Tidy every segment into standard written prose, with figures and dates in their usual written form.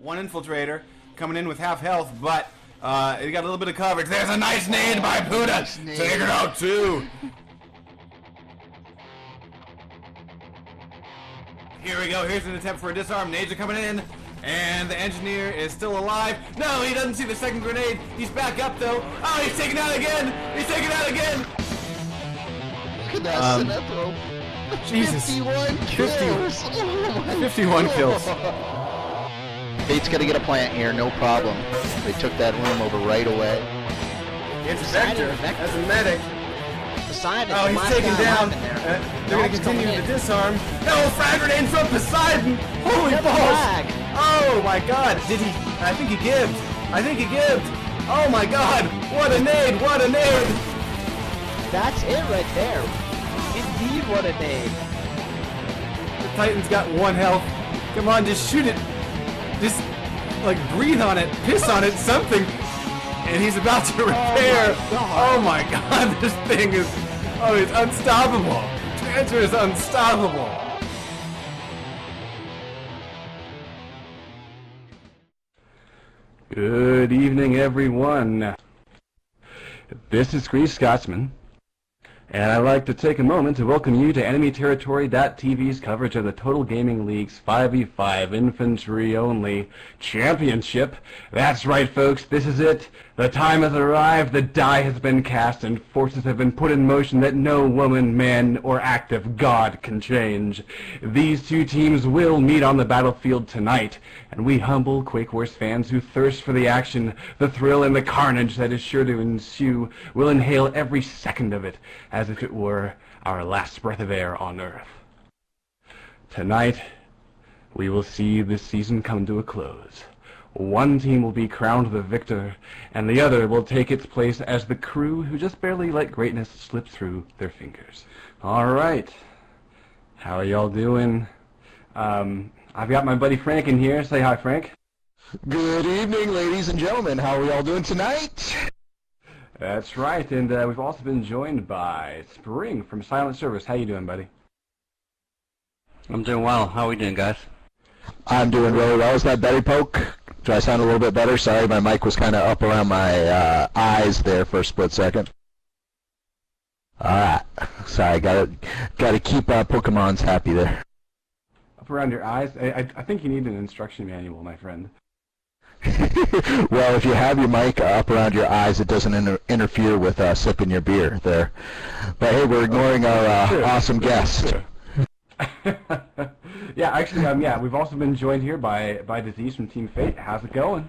One infiltrator coming in with half health, but he got a little bit of coverage. There's a nice nade by Buddha. Take it out too. Here we go. Here's an attempt for a disarm. Nades are coming in, and the engineer is still alive. No, he doesn't see the second grenade. He's back up though. Oh, he's taken out again. He's taken out again. Look at that Sinestro. Jesus. 51 kills. 51 kills. Fate's got to get a plant here, no problem. They took that room over right away. It's Vector. That's a medic. Poseidon. Oh, he's taken down. They're going to continue the disarm. No, frag grenade from Poseidon. Holy balls. Oh my God. Did he? I think he gibbed. I think he gibbed. Oh my God. What a nade. What a nade. That's it right there. Indeed, what a nade. The Titan's got 1 health. Come on, just shoot it. Just, like, breathe on it, piss on it, something. And he's about to repair. Oh my God, this thing is, it's unstoppable. Transfer is unstoppable. Good evening, everyone. This is GreasedScotsman. And I'd like to take a moment to welcome you to Enemy Territory.tv's coverage of the Total Gaming League's 5v5 Infantry Only Championship. That's right, folks, this is it. The time has arrived, the die has been cast, and forces have been put in motion that no woman, man, or act of God can change. These two teams will meet on the battlefield tonight, and we humble Quake Wars fans who thirst for the action, the thrill, and the carnage that is sure to ensue will inhale every second of it, as if it were our last breath of air on Earth. Tonight, we will see this season come to a close. One team will be crowned the victor, and the other will take its place as the crew who just barely let greatness slip through their fingers. Alright, how are y'all doing? I've got my buddy Frank in here. Say hi, Frank. Good evening, ladies and gentlemen. How are we all doing tonight? That's right, and we've also been joined by Spring from Silent Service. How you doing, buddy? I'm doing well. How are we doing, guys? I'm doing really well. Is that Betty Poke? Do I sound a little bit better? Sorry, my mic was kind of up around my eyes there for a split second. Alright. Sorry, gotta keep Pokemons happy there. Up around your eyes? I think you need an instruction manual, my friend. Well, if you have your mic up around your eyes, it doesn't interfere with sipping your beer there. But hey, we're ignoring our awesome guest. Yeah, actually, yeah, we've also been joined here by Disease from Team Fate. How's it going?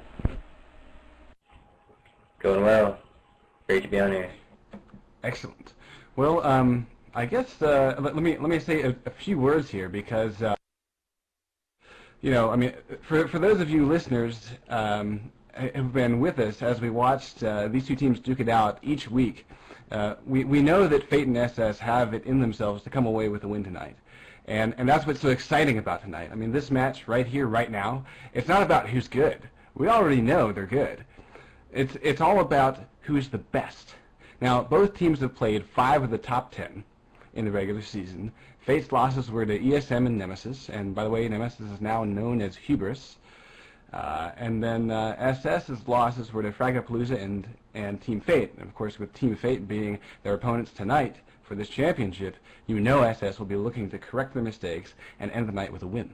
Going well. Great to be on here. Excellent. Well, I guess let me say a few words here because you know, I mean, for those of you listeners who've been with us as we watched these two teams duke it out each week, we know that Fate and SS have it in themselves to come away with a win tonight. And that's what's so exciting about tonight. I mean, this match right here, right now, it's not about who's good. We already know they're good. It's all about who's the best. Now, both teams have played 5 of the top 10 in the regular season. Fate's losses were to ESM and Nemesis, and by the way, Nemesis is now known as Hubris. And then SS's losses were to Fragapalooza and Team Fate. And of course, with Team Fate being their opponents tonight for this championship, you know SS will be looking to correct their mistakes and end the night with a win.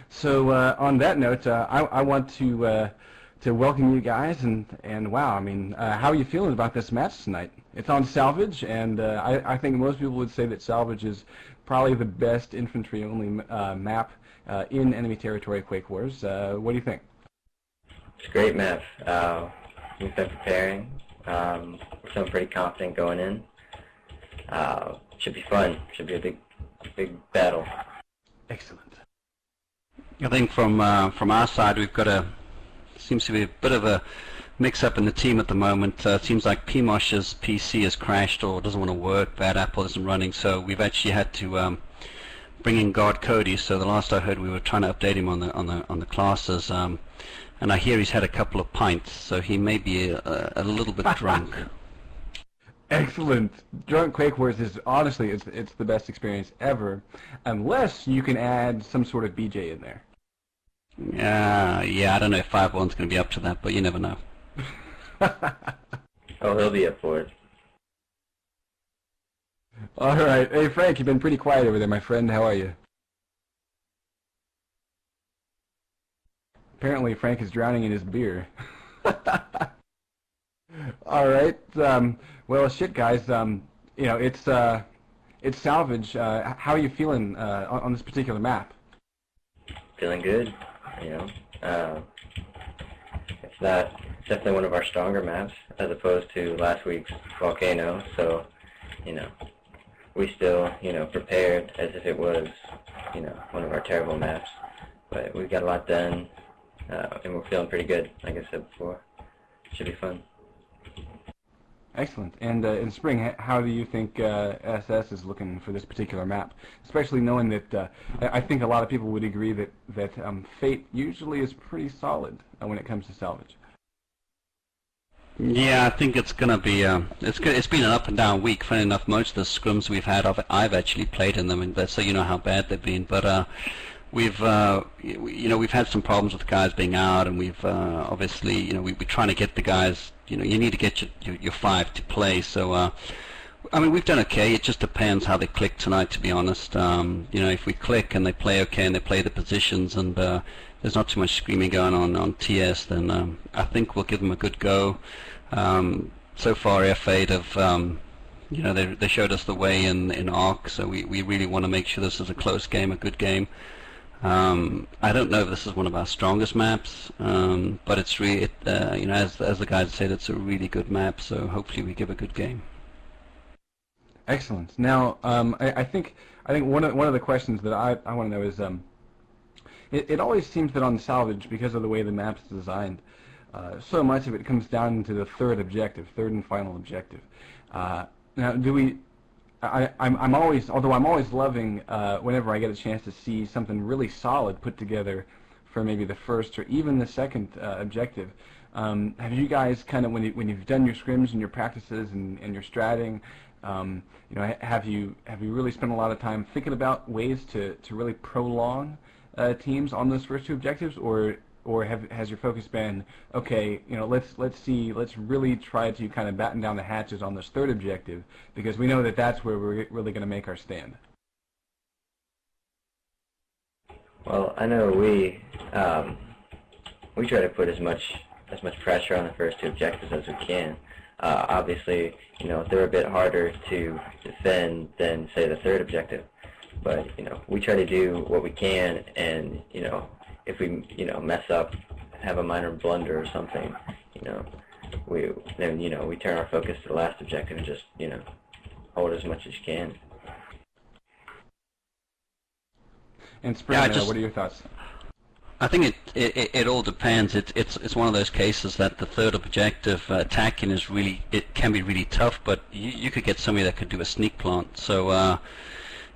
So on that note, I want to welcome you guys, and wow, I mean, how are you feeling about this match tonight? It's on Salvage, and I think most people would say that Salvage is probably the best infantry-only map in Enemy Territory Quake Wars. What do you think? It's a great map. We've been preparing. We're feeling pretty confident going in. Should be fun. Should be a big battle. Excellent. I think from our side, we've got seems to be a bit of a mix-up in the team at the moment. It seems like PMOSH's PC has crashed or doesn't want to work. Bad Apple isn't running, so we've actually had to bring in Guard Cody. So the last I heard, we were trying to update him on the classes, and I hear he's had a couple of pints, so he may be a little bit drunk. Excellent. Drunk Quake Wars is honestly it's the best experience ever, unless you can add some sort of BJ in there. Yeah, I don't know if 5-1's going to be up to that, but you never know. Oh, he'll be up for it. All right. Hey, Frank, you've been pretty quiet over there, my friend. How are you? Apparently, Frank is drowning in his beer. All right. Well, shit, guys. You know, it's salvage. How are you feeling on this particular map? Feeling good, you know. It's definitely one of our stronger maps as opposed to last week's volcano. So, you know, we still, you know, prepared as if it was, you know, one of our terrible maps. But we got a lot done, and we're feeling pretty good. Like I said before, should be fun. Excellent. And in spring, how do you think SS is looking for this particular map? Especially knowing that I think a lot of people would agree that Fate usually is pretty solid when it comes to salvage. Yeah, I think it's going to be. It's been an up and down week. Funny enough, most of the scrims we've had, I've actually played in them, and so you know how bad they've been. But we've had some problems with guys being out, and we've obviously, you know, we're trying to get the guys. You know, you need to get your 5 to play. So, I mean, we've done okay. It just depends how they click tonight, to be honest. You know, if we click and they play okay and they play the positions and there's not too much screaming going on TS, then I think we'll give them a good go. So far, F8 have, you know, they showed us the way in ARC, so we really want to make sure this is a close game, a good game. I don't know if this is one of our strongest maps, but it's really, you know, as the guys said, it's a really good map. So hopefully we give a good game. Excellent. Now, I think one of the questions that I want to know is, it always seems that on salvage, because of the way the map's designed, so much of it comes down to the third and final objective. Now, do we? I'm always loving whenever I get a chance to see something really solid put together for maybe the first or even the second objective. Have you guys kind of, when you've done your scrims and your practices and your stratting, you know, have you really spent a lot of time thinking about ways to really prolong teams on those first 2 objectives, or has your focus been, okay, you know, let's really try to kind of batten down the hatches on this third objective, because we know that that's where we're really going to make our stand? Well, I know we try to put as much pressure on the first 2 objectives as we can. Obviously, you know, they're a bit harder to defend than, say, the third objective. But, you know, we try to do what we can, and, you know, if we, you know, mess up, have a minor blunder or something, you know, then, you know, we turn our focus to the last objective and just, you know, hold as much as you can. And Spring, what are your thoughts? I think it all depends. It's one of those cases that the third objective attacking is really, it can be really tough, but you could get somebody that could do a sneak plant. So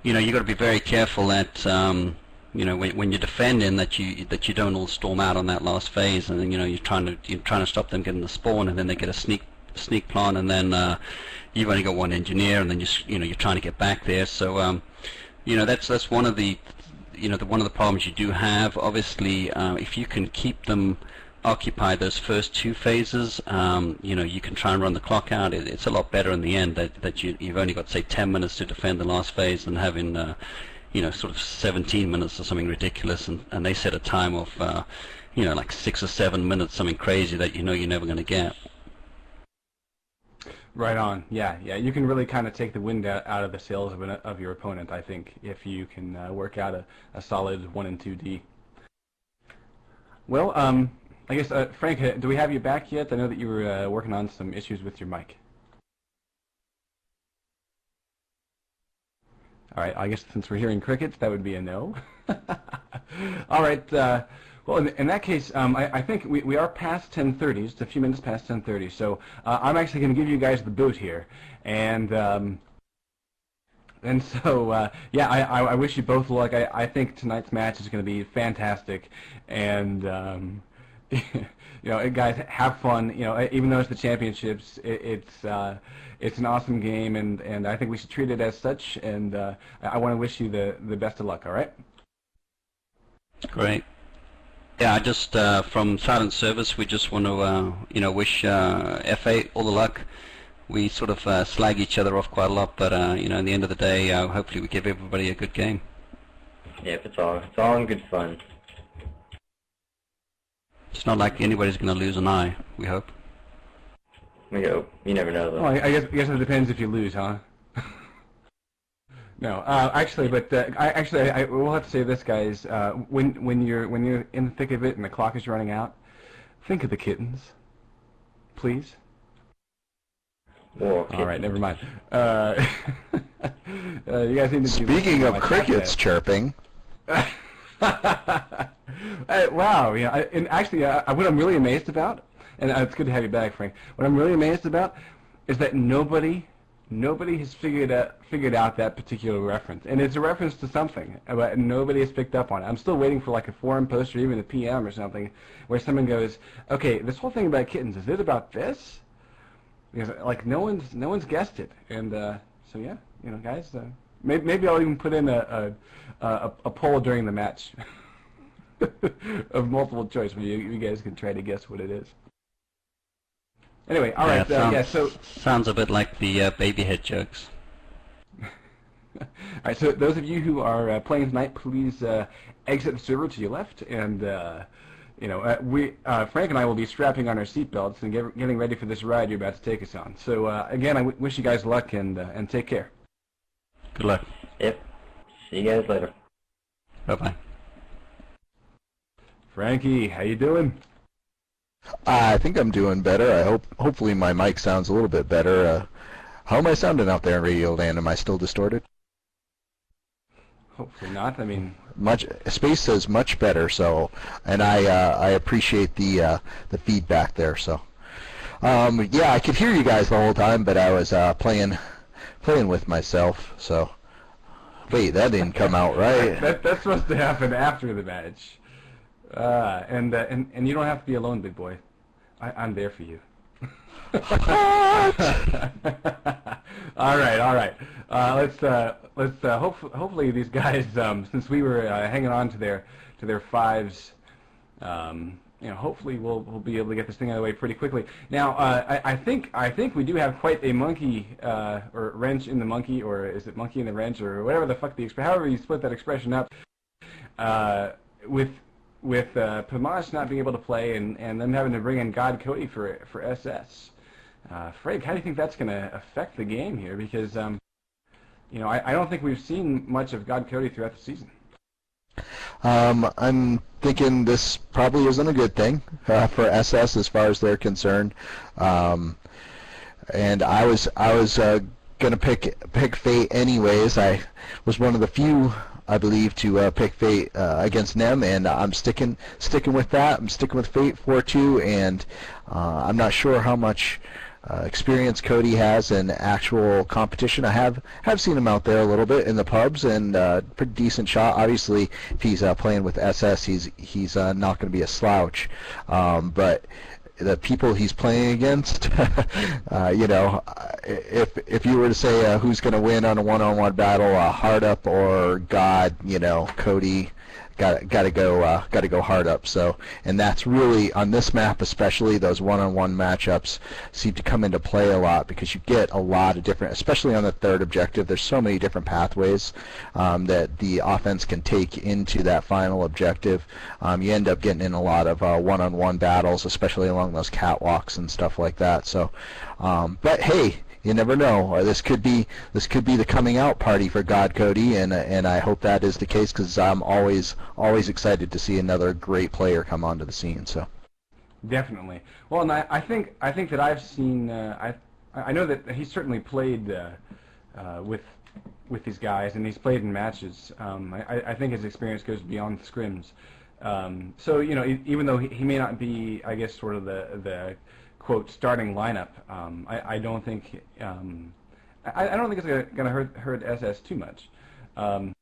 you know, you got to be very careful that you know, when you're defending, that you don't all storm out on that last phase, and then, you know, you're trying to stop them getting the spawn, and then they get a sneak plant, and then you've only got 1 engineer, and then you're trying to get back there. So you know, that's one of the, you know, one of the problems you do have. Obviously, if you can keep them occupied those first 2 phases, you know, you can try and run the clock out. It's a lot better in the end that you've only got, say, 10 minutes to defend the last phase than having you know, sort of 17 minutes or something ridiculous, and they set a time of you know, like 6 or 7 minutes, something crazy that you know you're never going to get. Right on. Yeah. You can really kind of take the wind out of the sails of your opponent, I think, if you can work out a solid 1 and 2D. Well, I guess, Frank, do we have you back yet? I know that you were working on some issues with your mic. All right, I guess since we're hearing crickets, that would be a no. All right, well, in that case, I think we are past 10:30, just a few minutes past 10:30, so I'm actually going to give you guys the boot here. And so, yeah, I wish you both luck. I think tonight's match is going to be fantastic, and you know, guys, have fun. You know, even though it's the championships, it's an awesome game, and I think we should treat it as such. And I want to wish you the best of luck. All right. Great. Yeah, just from Silent Service, we just want to wish FA all the luck. We sort of slag each other off quite a lot, but in the end of the day, hopefully we give everybody a good game. Yep, it's all in good fun. It's not like anybody's going to lose an eye, we hope. We hope. You never know, though. Well, I guess it depends if you lose, huh? No, actually, but I will have to say this, guys. When you're in the thick of it and the clock is running out, think of the kittens, please. Whoa, all right, never mind. You guys need to. Speaking of crickets chirping. Wow, and actually, what I'm really amazed about, and it's good to have you back, Frank. What I'm really amazed about is that nobody has figured out that particular reference, and it's a reference to something, but nobody has picked up on it. I'm still waiting for like a forum post or even a PM or something, where someone goes, "Okay, this whole thing about kittens, is it about this?" Because like no one's guessed it, and so yeah, guys, maybe I'll even put in a poll during the match of multiple choice where you guys can try to guess what it is. Anyway, all right, so sounds a bit like the baby head jokes. All right, so those of you who are playing tonight, please exit the server to your left, and Frank and I will be strapping on our seatbelts and getting ready for this ride you're about to take us on. So again, I wish you guys luck and take care. Good luck. Yep. See you guys later. Bye-bye. Frankie, how you doing? I think I'm doing better. Hopefully my mic sounds a little bit better. How am I sounding out there in Radio Land? Am I still distorted? Hopefully not. I mean, Space says much better. So, and I appreciate the feedback there. So, yeah, I could hear you guys the whole time, but I was playing with myself. So, wait, that didn't come out right. That's supposed to happen after the match. And you don't have to be alone, big boy. I'm there for you. All right. Let's hopefully these guys, since we were hanging on to their fives, hopefully we'll be able to get this thing out of the way pretty quickly. Now, I think we do have quite a monkey or wrench in the monkey, or is it monkey in the wrench, or whatever the fuck however you split that expression up, with Pamash not being able to play and them having to bring in God Cody for SS. Frank, how do you think that's going to affect the game here? Because, I don't think we've seen much of God Cody throughout the season. I'm thinking this probably isn't a good thing for SS as far as they're concerned. And I was going to pick Fate anyways. I was one of the few, I believe, to pick Fate against Nem, and I'm sticking with that. I'm sticking with Fate 4-2, and I'm not sure how much experience Cody has in actual competition. I have seen him out there a little bit in the pubs, and pretty decent shot. Obviously, if he's playing with SS, he's not going to be a slouch. But the people he's playing against, if you were to say who's going to win on a one-on-one battle, Hard Up or God, Cody, got to go Hard Up. So, and that's really on this map, especially those one-on-one matchups seem to come into play a lot because you get a lot of different, especially on the third objective. There's so many different pathways that the offense can take into that final objective. You end up getting in a lot of one-on-one battles, especially along those catwalks and stuff like that. So, but hey, you never know. This could be the coming out party for God Cody, and I hope that is the case because I'm always excited to see another great player come onto the scene. So definitely. Well, and I think that I've seen. I know that he's certainly played with these guys, and he's played in matches. I think his experience goes beyond scrims. So even though he may not be, I guess, sort of the quote starting lineup, I don't think I don't think it's going to hurt SS too much. I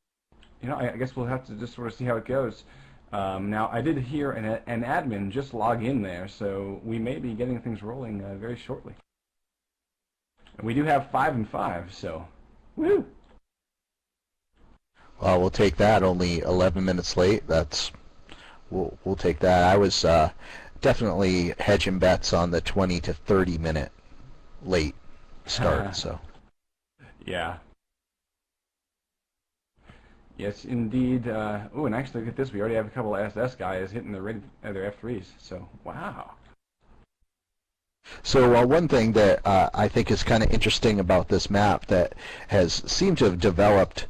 guess we'll have to just sort of see how it goes. Now, I did hear an admin just log in there, so we may be getting things rolling very shortly. And we do have 5 and 5, so woo! Well, we'll take that. Only 11 minutes late. That's we'll take that. I was definitely hedging bets on the 20 to 30 minute late start. So yeah. Yes, indeed. Oh, and actually, look at this. We already have a couple of SS guys hitting their F3s. So, wow. So one thing that I think is kind of interesting about this map that has seemed to have developed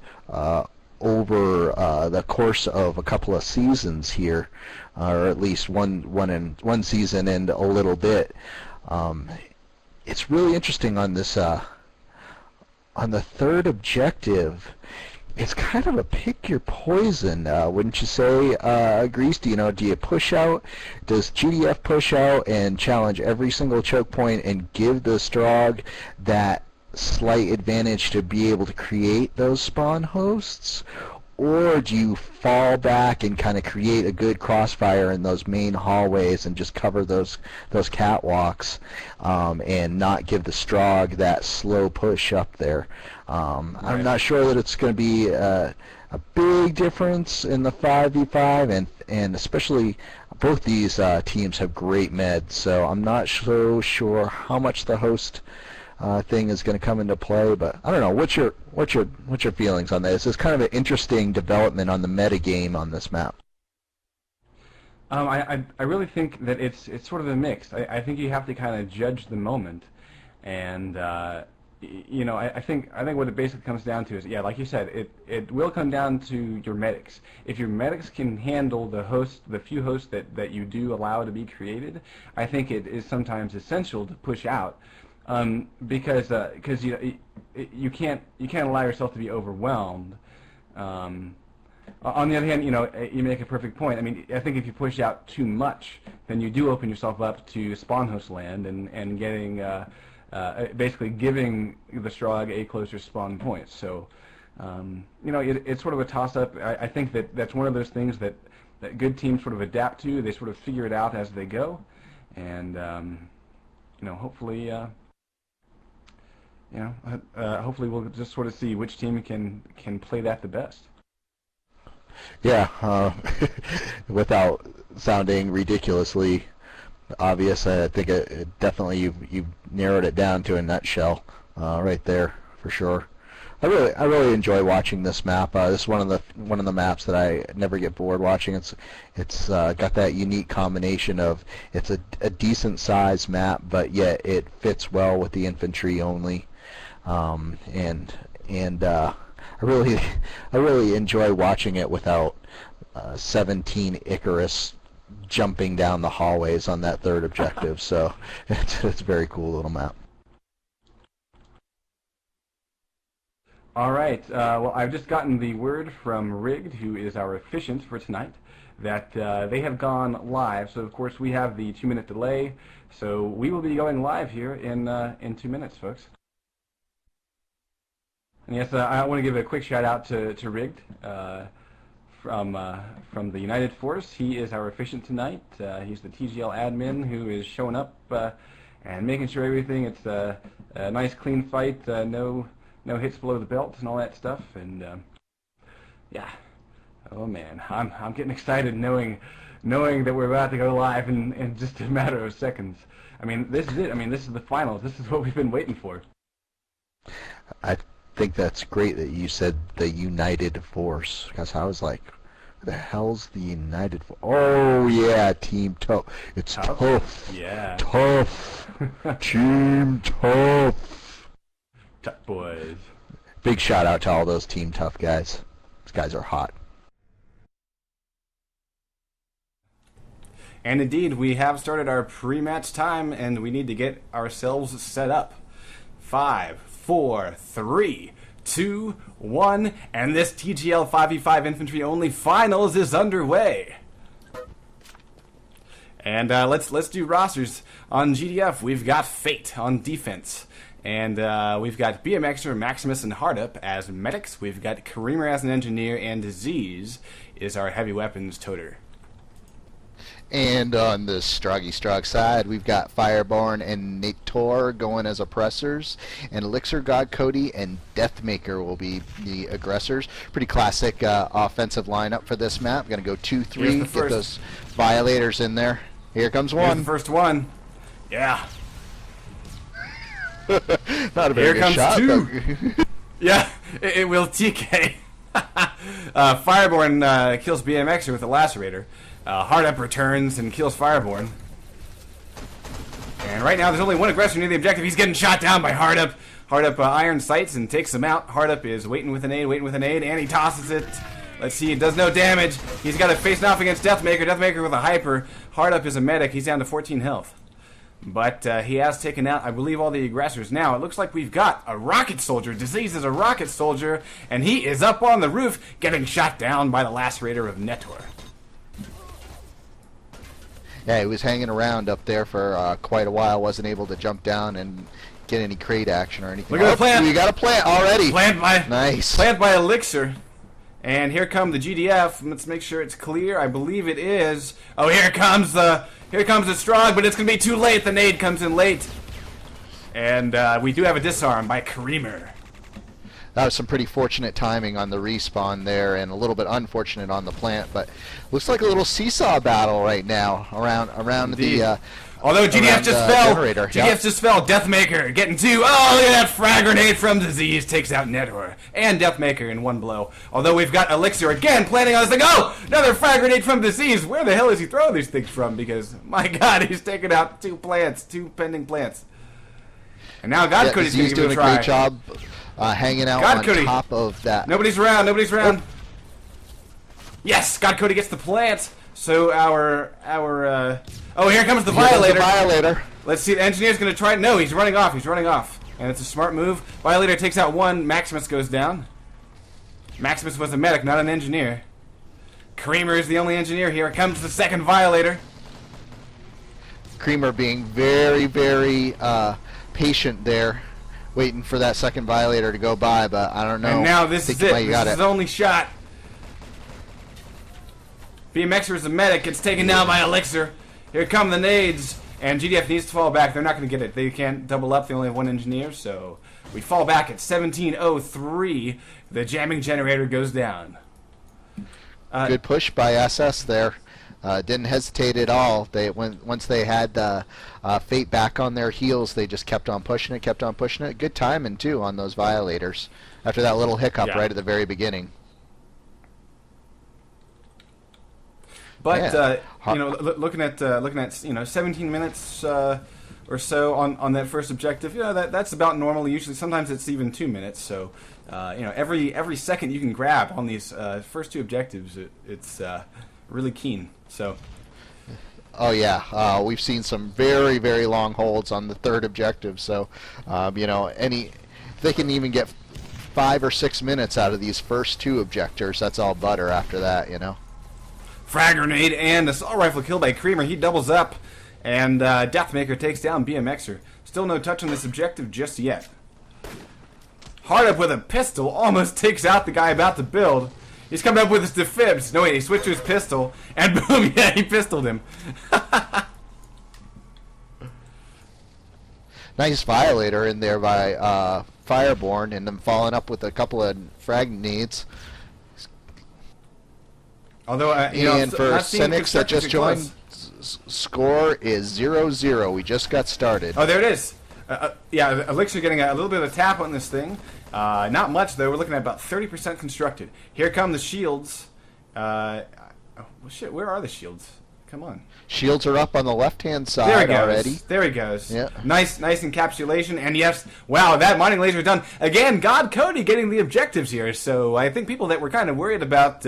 over the course of a couple of seasons here, or at least one season and a little bit, it's really interesting on this on the third objective. It's kind of a pick your poison, wouldn't you say, Greased? You know, do you push out? Does GDF push out and challenge every single choke point and give the Strogg that slight advantage to be able to create those spawn hosts? Or do you fall back and kind of create a good crossfire in those main hallways and just cover those catwalks and not give the Strogg that slow push up there? I'm not sure that it's going to be a big difference in the 5v5, and especially both these teams have great meds, so I'm not so sure how much the host thing is going to come into play. But I don't know. What's your feelings on this? It's kind of an interesting development on the meta game on this map. I really think that it's sort of a mix. I think you have to kind of judge the moment, and you know, I think what it basically comes down to is, yeah, like you said, it will come down to your medics. If your medics can handle the few hosts that you do allow to be created, I think it is sometimes essential to push out. Because you can't allow yourself to be overwhelmed. On the other hand, you know, you make a perfect point. I mean, I think if you push out too much, then you do open yourself up to spawn host land and getting basically giving the Strogg a closer spawn point. So, you know, it's sort of a toss-up. I think that's one of those things that good teams sort of adapt to. They sort of figure it out as they go, and you know, hopefully. Hopefully we'll just sort of see which team can play that the best. Yeah, without sounding ridiculously obvious, I think it definitely you've narrowed it down to a nutshell right there for sure. I really enjoy watching this map. This is one of the maps that I never get bored watching. It's got that unique combination of it's a decent sized map, but yet it fits well with the infantry only. And I really enjoy watching it without 17 Icarus jumping down the hallways on that third objective. So it's a very cool little map. All right. Well, I've just gotten the word from Rigged, who is our efficient for tonight, that they have gone live. So of course we have the 2-minute delay. So we will be going live here in 2 minutes, folks. And yes, I want to give a quick shout out to Rigged from the United Force. He is our efficient tonight. He's the TGL admin who is showing up and making sure everything. It's a nice, clean fight. No hits below the belt and all that stuff. And yeah, oh man, I'm getting excited knowing that we're about to go live in just a matter of seconds. I mean, this is it. I mean, this is the finals. This is what we've been waiting for. I think that's great that you said the United Force, because I was like, what the hell's the United Force? Oh yeah, Team Tough. It's tough. Yeah. Tough. Team Tough. Tough boys. Big shout out to all those Team Tough guys. These guys are hot. And indeed, we have started our pre-match time, and we need to get ourselves set up. 5, 4, 3, 2, 1, and this TGL 5v5 infantry only finals is underway. And let's do rosters. On GDF, we've got Fate on defense. And we've got BMXer, Maximus, and Hardup as medics. We've got Kareemer as an engineer, and Z's is our heavy weapons toter. And on the Stroggy side, we've got Fireborn and Nator going as oppressors, and Elixir, God, Cody, and Deathmaker will be the aggressors. Pretty classic offensive lineup for this map. Going to go 2-3, get those Violators in there. Here comes one. Here's the first one. Yeah. Not a very good shot. Here comes two. Yeah, it will TK. Fireborn kills BMXer with a lacerator. Hard Up returns and kills Fireborn. And right now there's only one aggressor near the objective. He's getting shot down by Hard Up. Hard Up iron sights and takes him out. Hard Up is waiting with an aid, and he tosses it. Let's see, it does no damage. He's got to face off against Deathmaker. Deathmaker with a hyper. Hard Up is a medic. He's down to 14 health. But he has taken out, I believe, all the aggressors. Now, it looks like we've got a rocket soldier. Disease is a rocket soldier, and he is up on the roof getting shot down by the lacerator of Netor. Yeah, he was hanging around up there for quite a while. Wasn't able to jump down and get any crate action or anything. Look at the plant. We got a plant already. Plant by nice. Plant by Elixir. And here come the GDF. Let's make sure it's clear. I believe it is. Oh, here comes the Strog, but it's gonna be too late. The nade comes in late. And we do have a disarm by Creamer. That was some pretty fortunate timing on the respawn there, and a little bit unfortunate on the plant, but looks like a little seesaw battle right now around the. Although GDF just fell. Generator. GDF just fell. Deathmaker getting two. Oh, look at that frag grenade from Disease. Takes out Netor and Deathmaker in one blow. Although we've got Elixir again planning on this thing. Oh, another frag grenade from Disease. Where the hell is he throwing these things from? Because, my God, he's taking out two pending plants. And now God Cody's going to give it a try. Doing a great job hanging out on top of that. Nobody's around. Oh. Yes, God Cody gets the plant. So oh, here comes the Violator. Let's see, the Engineer's going to try. No, he's running off. And it's a smart move. Violator takes out one. Maximus goes down. Maximus was a medic, not an engineer. Creamer is the only engineer. Here comes the second Violator. Creamer being very, very patient there, waiting for that second Violator to go by, but I don't know. And now this is it. This is his only shot. BMXer is a medic. It's taken down by Elixir. Here come the nades. And GDF needs to fall back. They're not going to get it. They can't double up. They only have one engineer. So we fall back at 17:03. The jamming generator goes down. Good push by SS there. Didn't hesitate at all. Once they had Fate back on their heels, they just kept on pushing it. Good timing, too, on those Violators after that little hiccup right at the very beginning. But you know, looking at 17 minutes or so on that first objective, you know, that's about normal. Usually, sometimes it's even 2 minutes. So you know, every second you can grab on these first two objectives, it's really keen. So. Oh yeah, we've seen some very, very long holds on the third objective. So you know, if they can even get 5 or 6 minutes out of these first two objectors, that's all butter after that, you know. Frag grenade and assault rifle kill by Creamer. He doubles up, and Deathmaker takes down BMXer. Still no touch on this objective just yet. Hard Up with a pistol almost takes out the guy about to build. He's coming up with his defibs. No wait, he switched to his pistol, and boom, yeah, he pistoled him. Nice Violator in there by Fireborn, and then following up with a couple of frag nades. Although, you and know, for Senix that just joined, score is 0-0. We just got started. Oh, there it is. Yeah, Elixir getting a little bit of a tap on this thing. Not much, though. We're looking at about 30% constructed. Here come the shields. Oh, shit, where are the shields? Come on. Shields are up on the left-hand side already. There he goes. Yeah. Nice encapsulation. And yes, wow, that mining laser done. Again, God Cody getting the objectives here. So I think people that were kind of worried about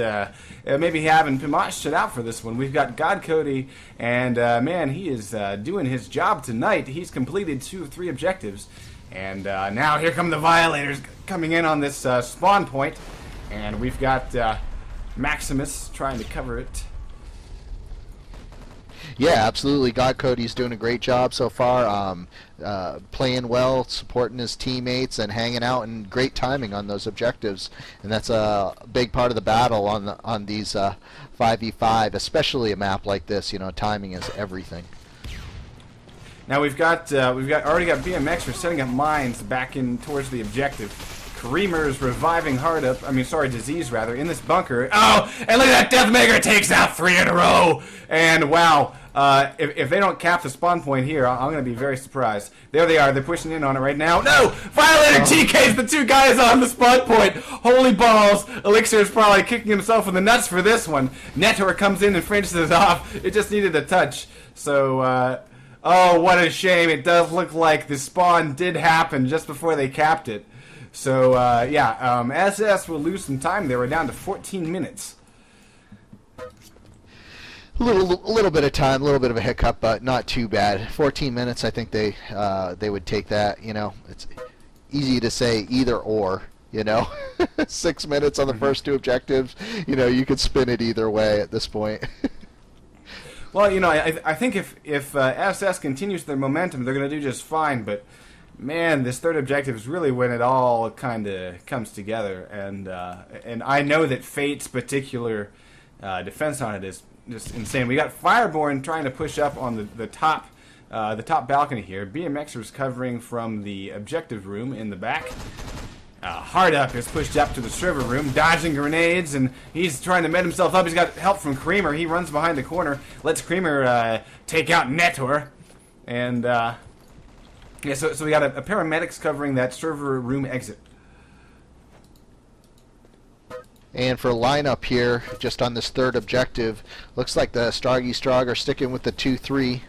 maybe having Pimash shut out for this one, we've got God Cody. And, man, he is doing his job tonight. He's completed 2 of 3 objectives. And now here come the Violators coming in on this spawn point. And we've got Maximus trying to cover it. Yeah, absolutely. God Cody's doing a great job so far, playing well, supporting his teammates, and hanging out, and great timing on those objectives. And that's a big part of the battle on these 5v5, especially a map like this. You know, timing is everything. Now we've already got BMXers setting up mines back in towards the objective. Creamer's reviving Disease rather, in this bunker. Oh, and look at that Deathmaker takes out 3 in a row. And wow, if they don't cap the spawn point here, I'm going to be very surprised. There they are. They're pushing in on it right now. No! Violator TK's the 2 guys on the spawn point. Holy balls. Elixir is probably kicking himself in the nuts for this one. Netor comes in and finishes it off. It just needed a touch. So, oh, what a shame. It does look like the spawn did happen just before they capped it. So, yeah, SS will lose some time there. We're down to 14 minutes. A little bit of time, a little bit of a hiccup, but not too bad. 14 minutes, I think they would take that. You know, it's easy to say either or. You know, 6 minutes on the first 2 objectives. You know, you could spin it either way at this point. Well, you know, I think if SS continues their momentum, they're going to do just fine. But man, this 3rd objective is really when it all kind of comes together. And I know that Fate's particular defense on it is just insane. We got Fireborn trying to push up on the top balcony here. BMXers covering from the objective room in the back. Hard Up is pushed up to the server room, dodging grenades, and he's trying to med himself up. He's got help from Creamer. He runs behind the corner, lets Creamer take out Netor, and yeah. So we got a paramedics covering that server room exit. And for lineup here, just on this 3rd objective, looks like the Strog are sticking with the 2-3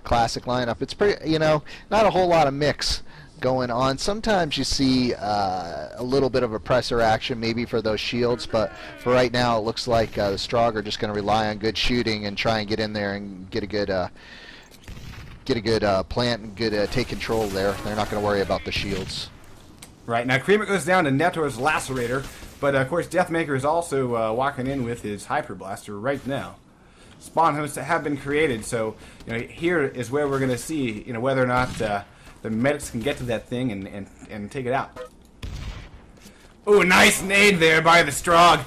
classic lineup. It's pretty, you know, not a whole lot of mix going on. Sometimes you see a little bit of oppressor action, maybe for those shields, but for right now, it looks like the Strog are just going to rely on good shooting and try and get in there and get a good plant and good take control there. They're not going to worry about the shields. Right, now Creamer goes down to Netor's Lacerator, but of course Deathmaker is also walking in with his Hyper Blaster right now. Spawn hosts have been created, so you know, here is where we're going to see, you know, whether or not the medics can get to that thing and take it out. Ooh, nice nade there by the Strog.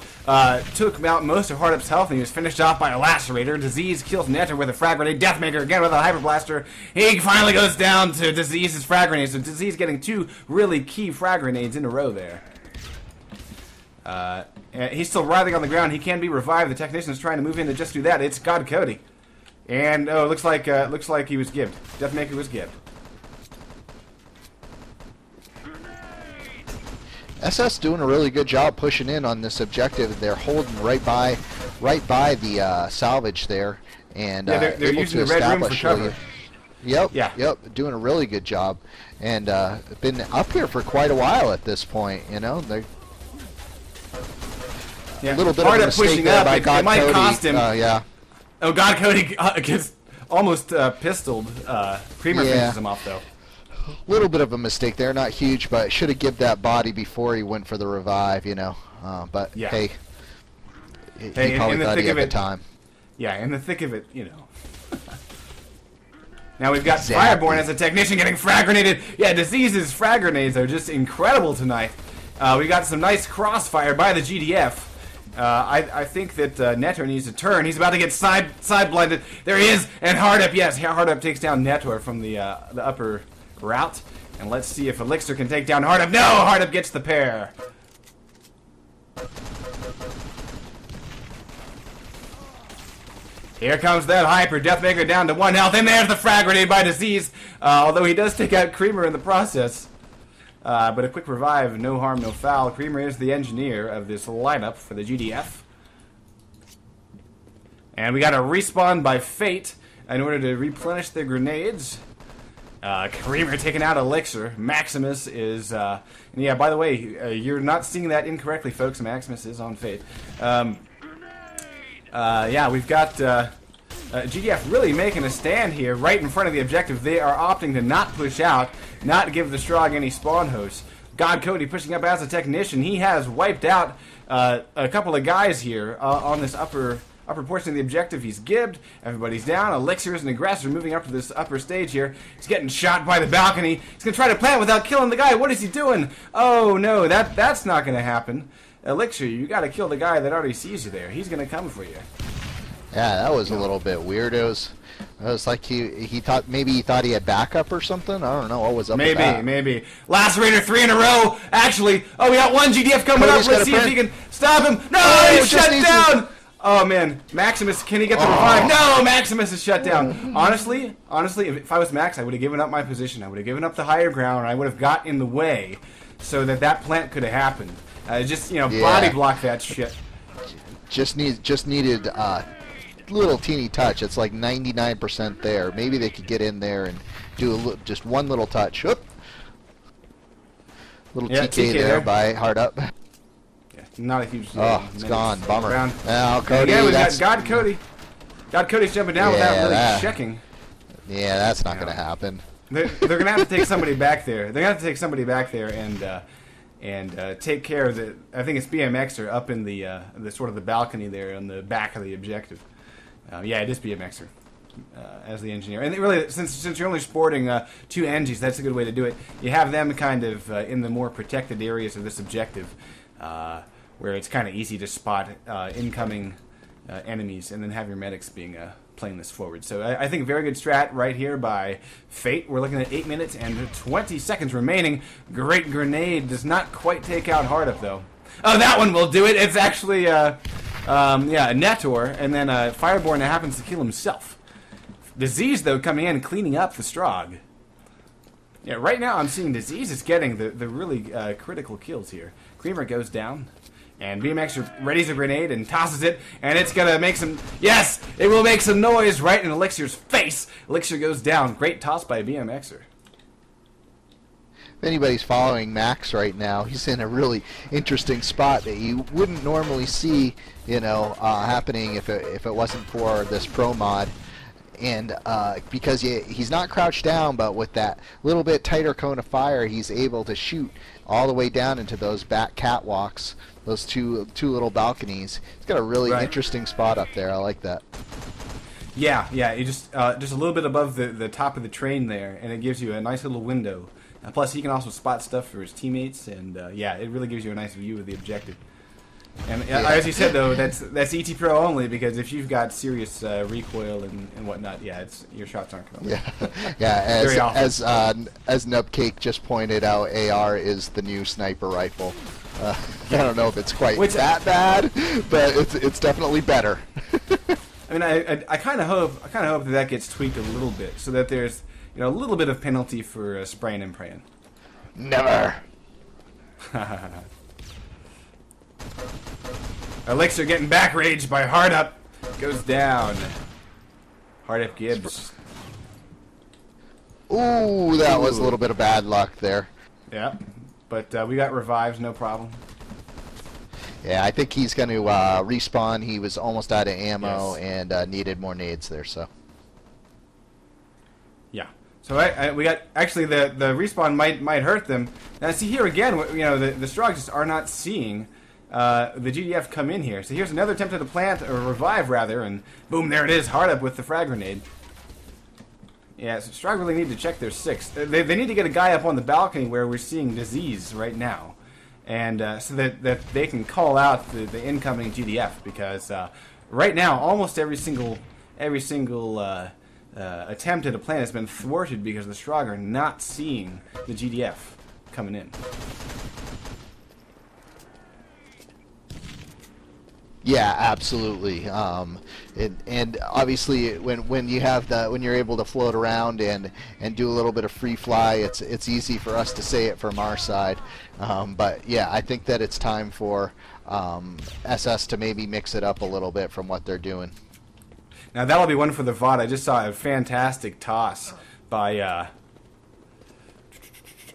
Took out most of Hardup's health, and he was finished off by a Lacerator. Disease kills Netor with a frag grenade. Deathmaker again with a Hyper Blaster. He finally goes down to Disease's frag grenade. So Disease getting 2 really key frag grenades in a row there. He's still writhing on the ground. He can be revived. The technician is trying to move in to just do that. It's God Cody. And oh, looks like he was gibbed. Deathmaker was gibbed. SS doing a really good job pushing in on this objective. They're holding right by the salvage there, and yeah, they're able using to the red room for establish cover. Yep, doing a really good job, and been up here for quite a while at this point. You know, they're a little bit of a mistake there by God Cody. It might cost him. Yeah. Oh, God Cody gets almost pistoled. Creamer finishes him off though. Little bit of a mistake there, not huge, but should have given that body before he went for the revive, you know. But yeah. Hey, he probably thought he had the time. Yeah, in the thick of it, you know. Now we've got Exactly. Fireborn as a technician getting frag grenaded. Yeah, Disease's frag grenades are just incredible tonight. We got some nice crossfire by the GDF. I think that Netor needs to turn. He's about to get side blinded. There he is, and Hardup. Yes, Hardup takes down Netor from the upper route, and let's see if Elixir can take down Hardup. No, Hardup gets the pair. Here comes that Hyper. Deathmaker down to 1 health, and there's the frag grenade by Disease, although he does take out Creamer in the process. But a quick revive, no harm, no foul. Creamer is the engineer of this lineup for the GDF. And we got a respawn by Fate in order to replenish their grenades. Creamer taking out Elixir. Maximus is, and yeah, by the way, you're not seeing that incorrectly, folks. Maximus is on Fate. Yeah, we've got GDF really making a stand here right in front of the objective. They are opting to not push out, not give the Strog any spawn hosts. God Cody pushing up as a technician. He has wiped out a couple of guys here on this upper upper portion of the objective. He's gibbed. Everybody's down. Elixirs and Aggressor moving up to this upper stage here. He's getting shot by the balcony. He's going to try to plant without killing the guy. What is he doing? Oh, no, that's not going to happen. Elixir, you got to kill the guy that already sees you there. He's going to come for you. Yeah, that was a little bit weird. It was like he thought maybe he thought he had backup or something. I don't know what was up with that. Maybe. Lacerator 3 in a row. Actually, oh, we got one GDF coming up. Let's see if he can stop him. No, he's shut down. Oh man, Maximus, can he get the revive? No, Maximus is shut down. Honestly, if I was Max, I would have given up my position. I would have given up the higher ground, and I would have got in the way so that plant could have happened. Just body block that shit. Just needed little teeny touch. It's like 99% there. Maybe they could get in there and do just one little touch. Oop. Little TK there by Hard Up. Yeah, not a huge. It's gone. Bummer. Now Cody. Again, we got God Cody. God Cody's jumping down without really checking. Yeah, that's not going to happen. They're going to have to take somebody back there. They're going to have to take somebody back there and take care of the. I think it's BMXer up in the sort of the balcony there on the back of the objective. Yeah, it is BMXer as the engineer. And really, since you're only sporting 2 Engies, that's a good way to do it. You have them kind of in the more protected areas of this objective, where it's kind of easy to spot incoming enemies, and then have your medics playing this forward. So I think very good strat right here by Fate. We're looking at 8 minutes and 20 seconds remaining. Great grenade does not quite take out Hard Up though. Oh, that one will do it. It's actually a Netor, and then Fireborn happens to kill himself. Disease, though, coming in and cleaning up the Strog. Yeah, right now I'm seeing Disease is getting the really critical kills here. Creamer goes down, and BMX readies a grenade and tosses it, and it's going to make some... Yes! It will make some noise right in Elixir's face! Elixir goes down. Great toss by BMXer. If anybody's following Max right now, he's in a really interesting spot that you wouldn't normally see, happening if it wasn't for this pro mod. And because he's not crouched down, but with that little bit tighter cone of fire, he's able to shoot all the way down into those back catwalks, those two little balconies. He's got a really interesting spot up there. I like that. Yeah, you just a little bit above the top of the train there, and it gives you a nice little window. Plus, he can also spot stuff for his teammates, and it really gives you a nice view of the objective. And as you said, though, that's ET Pro only, because if you've got serious recoil and whatnot, your shots aren't coming. As Nubcake just pointed out, AR is the new sniper rifle. I don't know if it's quite that bad, but it's definitely better. I mean, I kind of hope that gets tweaked a little bit, so that there's a little bit of penalty for spraying and praying. Never. Elixir getting back raged by Hard Up. Goes down. Hard Up Gibbs. Ooh, that was a little bit of bad luck there. Yeah, but we got revives, no problem. Yeah, I think he's going to respawn. He was almost out of ammo and needed more nades there, so. Yeah. So we got actually the respawn might hurt them. Now see here again, the Strog just are not seeing the GDF come in here. So here's another attempt at a plant, or revive rather, and boom, there it is, Hard Up with the frag grenade. Yeah, so Strog really need to check their 6. They need to get a guy up on the balcony where we're seeing Disease right now, and so that they can call out the incoming GDF, because right now almost every single attempt at a plant has been thwarted because the Strog are not seeing the GDF coming in. Yeah, absolutely. And obviously, when you're able to float around and do a little bit of free fly, it's easy for us to say it from our side. But yeah, I think that it's time for SS to maybe mix it up a little bit from what they're doing. Now that'll be one for the VOD. I just saw a fantastic toss by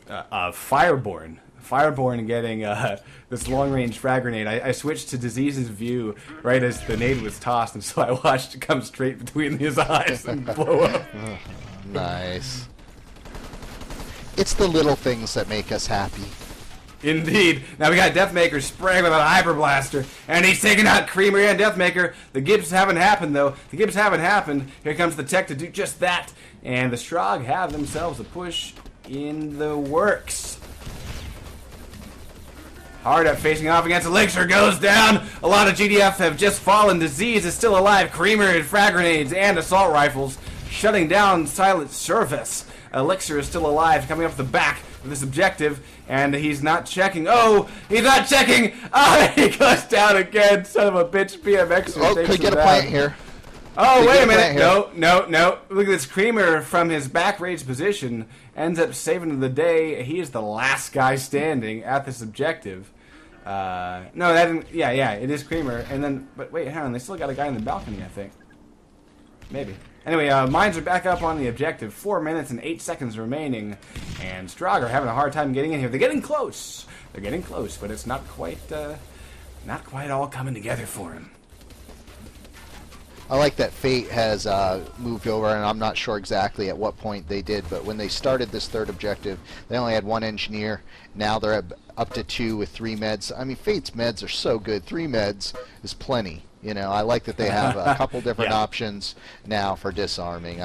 Fireborn. Fireborn getting this long-range frag grenade. I switched to Disease's view right as the nade was tossed, and so I watched it come straight between his eyes and blow up. Nice. It's the little things that make us happy. Indeed. Now we got Deathmaker spraying with a Hyper Blaster, and he's taking out Creamer and Deathmaker. The Gibbs haven't happened, though. The Gibbs haven't happened. Here comes the tech to do just that. And the Strogg have themselves a push in the works. Hard up facing off against Elixir goes down. A lot of GDF have just fallen. Disease is still alive. Creamer and frag grenades and assault rifles shutting down Silent Service. Elixir is still alive, coming up the back of this objective, and he's not checking. Oh, he's not checking. Oh, he goes down again. Son of a bitch, BMX. Oh, could get a plant here. Oh, wait a minute. No. Look at this. Creamer from his back rage position ends up saving the day. He is the last guy standing at this objective. No, that didn't. Yeah, it is Creamer. And then, but wait, hang on. They still got a guy in the balcony, I think. Maybe. Anyway, mines are back up on the objective. 4 minutes and 8 seconds remaining. And Strogg are having a hard time getting in here. They're getting close. They're getting close, but it's not quite all coming together for him. I like that Fate has moved over, and I'm not sure exactly at what point they did, but when they started this third objective, they only had 1 engineer. Now they're up to 2 with 3 meds. I mean, Fate's meds are so good. 3 meds is plenty. You know, I like that they have a couple different options now for disarming.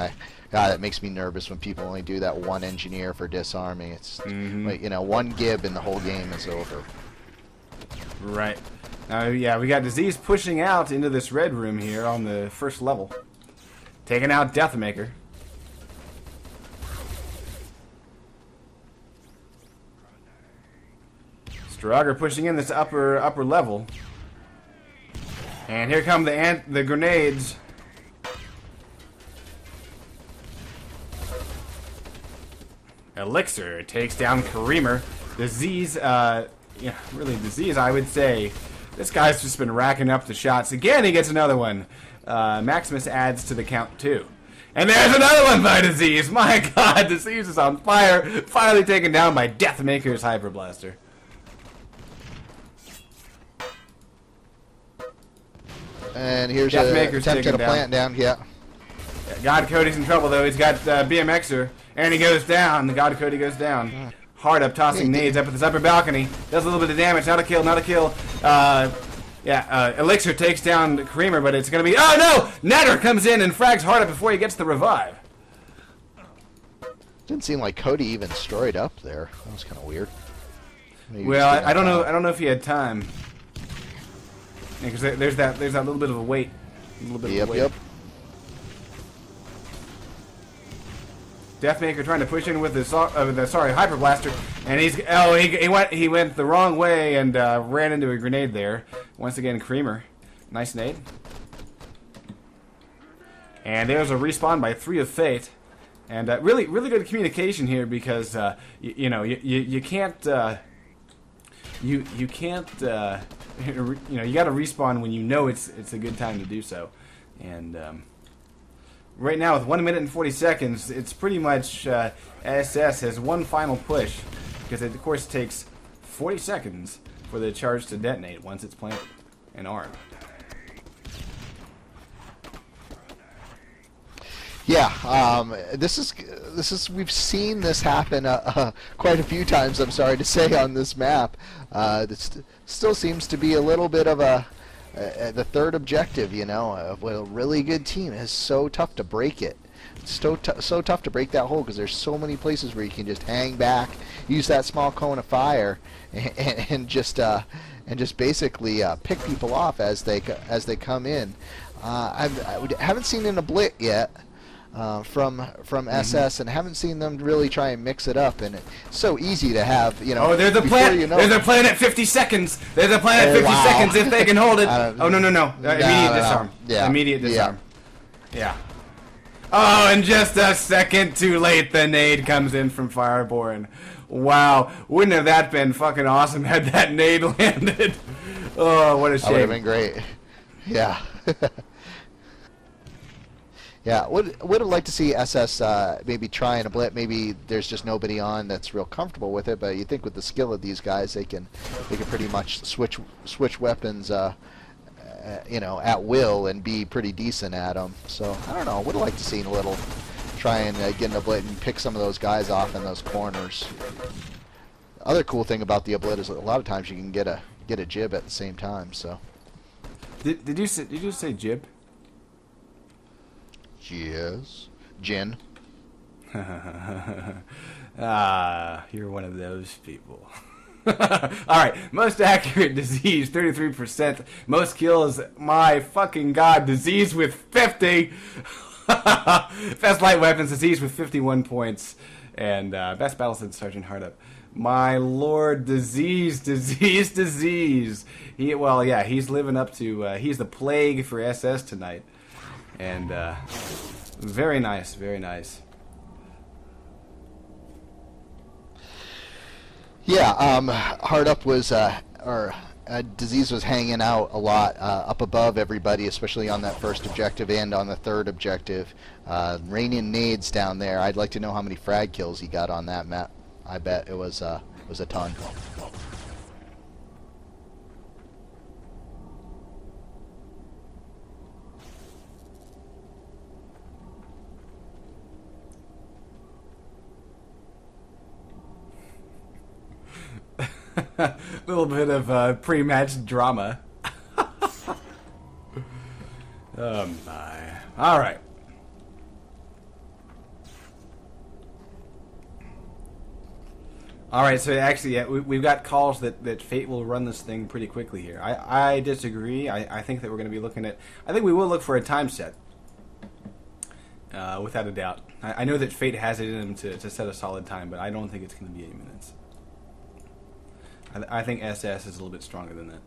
God, it makes me nervous when people only do that 1 engineer for disarming. It's like, you know, 1 Gib and the whole game is over. Right. Yeah, we got Disease pushing out into this red room here on the first level. Taking out Deathmaker. Strogg are pushing in this upper level. And here come the grenades. Elixir takes down Creamer. Disease, really Disease, I would say. This guy's just been racking up the shots. Again, he gets another one. Maximus adds to the count, too. And there's another one by Disease. My God, Disease is on fire. Finally taken down by Deathmaker's Hyper Blaster. And here's an attempt at a plant down. Yeah. God Cody's in trouble, though. He's got BMXer. And he goes down. The God Cody goes down. Hard up, tossing nades up at this upper balcony. Does a little bit of damage. Not a kill, not a kill. Elixir takes down Creamer, but it's going to be... Oh, no! Natter comes in and frags hard up before he gets the revive. Didn't seem like Cody even destroyed up there. That was kind of weird. Maybe well, I don't know. I don't know if he had time. Because there's that little bit of a wait. Yep. Deathmaker trying to push in with the Hyper Blaster, and he went the wrong way and ran into a grenade there. Once again, Creamer, nice nade. And there's a respawn by 3 of Fate, and really good communication here because you can't you got to respawn when you know it's a good time to do so, and. Right now, with 1 minute and 40 seconds, it's pretty much SS has one final push, because it, of course, takes 40 seconds for the charge to detonate once it's planted and armed. Yeah, this is we've seen this happen quite a few times. I'm sorry to say on this map. This still seems to be a little bit of the third objective, you know, with a really good team. It's so tough to break it. It's so tough to break that hole because there's so many places where you can just hang back, use that small cone of fire, and just basically pick people off as they come in. I haven't seen in a blit yet. From SS, and haven't seen them really try and mix it up, and it's so easy to have, you know. Oh, there's a plan. There's a plan at 50 seconds. There's a plan at 50 seconds if they can hold it. Oh no. Immediate disarm. Yeah. Immediate disarm. Yeah. Oh, and just a second too late, the nade comes in from Fireborn. Wow, wouldn't have that been fucking awesome had that nade landed? Oh, what a shame. That would have been great. Yeah. Yeah, would have liked to see SS maybe try and a blit. Maybe there's just nobody on that's real comfortable with it. But you think with the skill of these guys, they can pretty much switch weapons, you know, at will and be pretty decent at them. So I don't know. Would have liked to see a little try and get in a blit and pick some of those guys off in those corners. other cool thing about the Oblit is a lot of times you can get a jib at the same time. So. Did you say jib? Yes. Jin. You're one of those people. Alright, most accurate disease, 33%. Most kills, my fucking god, disease with 50. Best light weapons, disease with 51 points. And best battle since Sergeant Hardup. My lord, disease. He's living up to, he's the plague for SS tonight. And, very nice, very nice. Yeah, Hard Up was, Disease was hanging out a lot up above everybody, especially on that first objective and on the third objective. Raining nades down there. I'd like to know how many frag kills he got on that map. I bet it was a ton. Little bit of pre-match drama. Oh my. Alright. Alright, so actually, yeah, we've got calls that Fate will run this thing pretty quickly here. I disagree. I think that we're going to be looking at... I think we will look for a time set. Without a doubt. I know that Fate has it in him to set a solid time, but I don't think it's going to be 8 minutes. I think SS is a little bit stronger than that.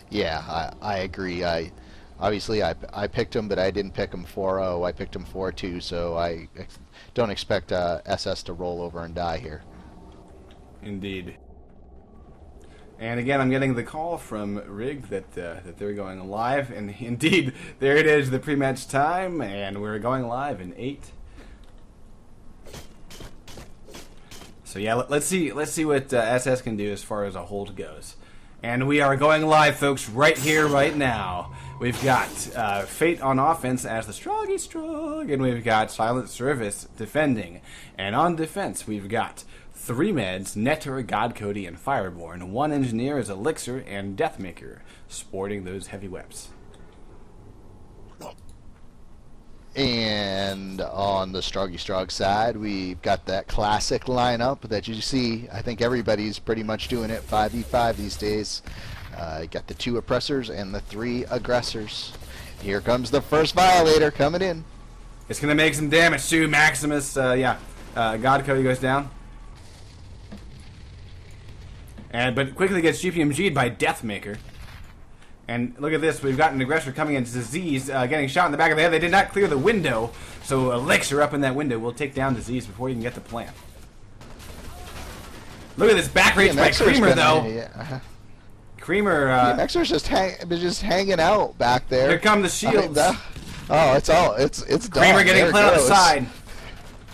Yeah, I agree. Obviously I picked him, but I didn't pick him 4-0. I picked him 4-2, so I don't expect SS to roll over and die here. Indeed. And again, I'm getting the call from Rig that they're going live, and indeed, there it is, the pre-match time, and we're going live in 8. So yeah, let's see what SS can do as far as a hold goes. And we are going live, folks, right here, right now. We've got Fate on offense as the Stroggy Strog, and we've got Silent Service defending. And on defense, we've got 3 meds, Netter, God Cody, and Fireborn. 1 engineer is Elixir and Deathmaker, sporting those heavy weapons. And on the Stroggy Strog side, we've got that classic lineup that you see. I think everybody's pretty much doing it 5v5 these days. You got the 2 oppressors and the 3 aggressors. Here comes the first Violator coming in. It's going to make some damage too. Maximus, God Cody goes down. But quickly gets GPMG'd by Deathmaker. And look at this, we've got an aggressor coming in, Disease, getting shot in the back of the head. They did not clear the window, so Elixir up in that window will take down Disease before you can get the plant. Look at this back reach by Creamer, though. Yeah. Creamer, Elixir's just hanging out back there. Here come the shields. It's done. Creamer getting plant on the side.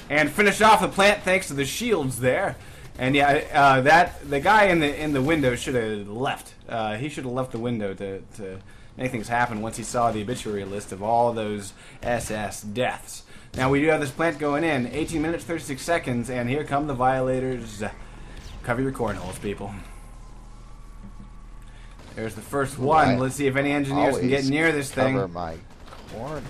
And finish off the plant thanks to the shields there. And yeah, the guy in the window should have left. He should have left the window to make things happen once he saw the obituary list of all those SS deaths. Now we do have this plant going in. 18 minutes, 36 seconds, and here come the Violators. Cover your cornholes, people. There's the first one. Let's see if any engineers can get near this thing. Cover my cornhole.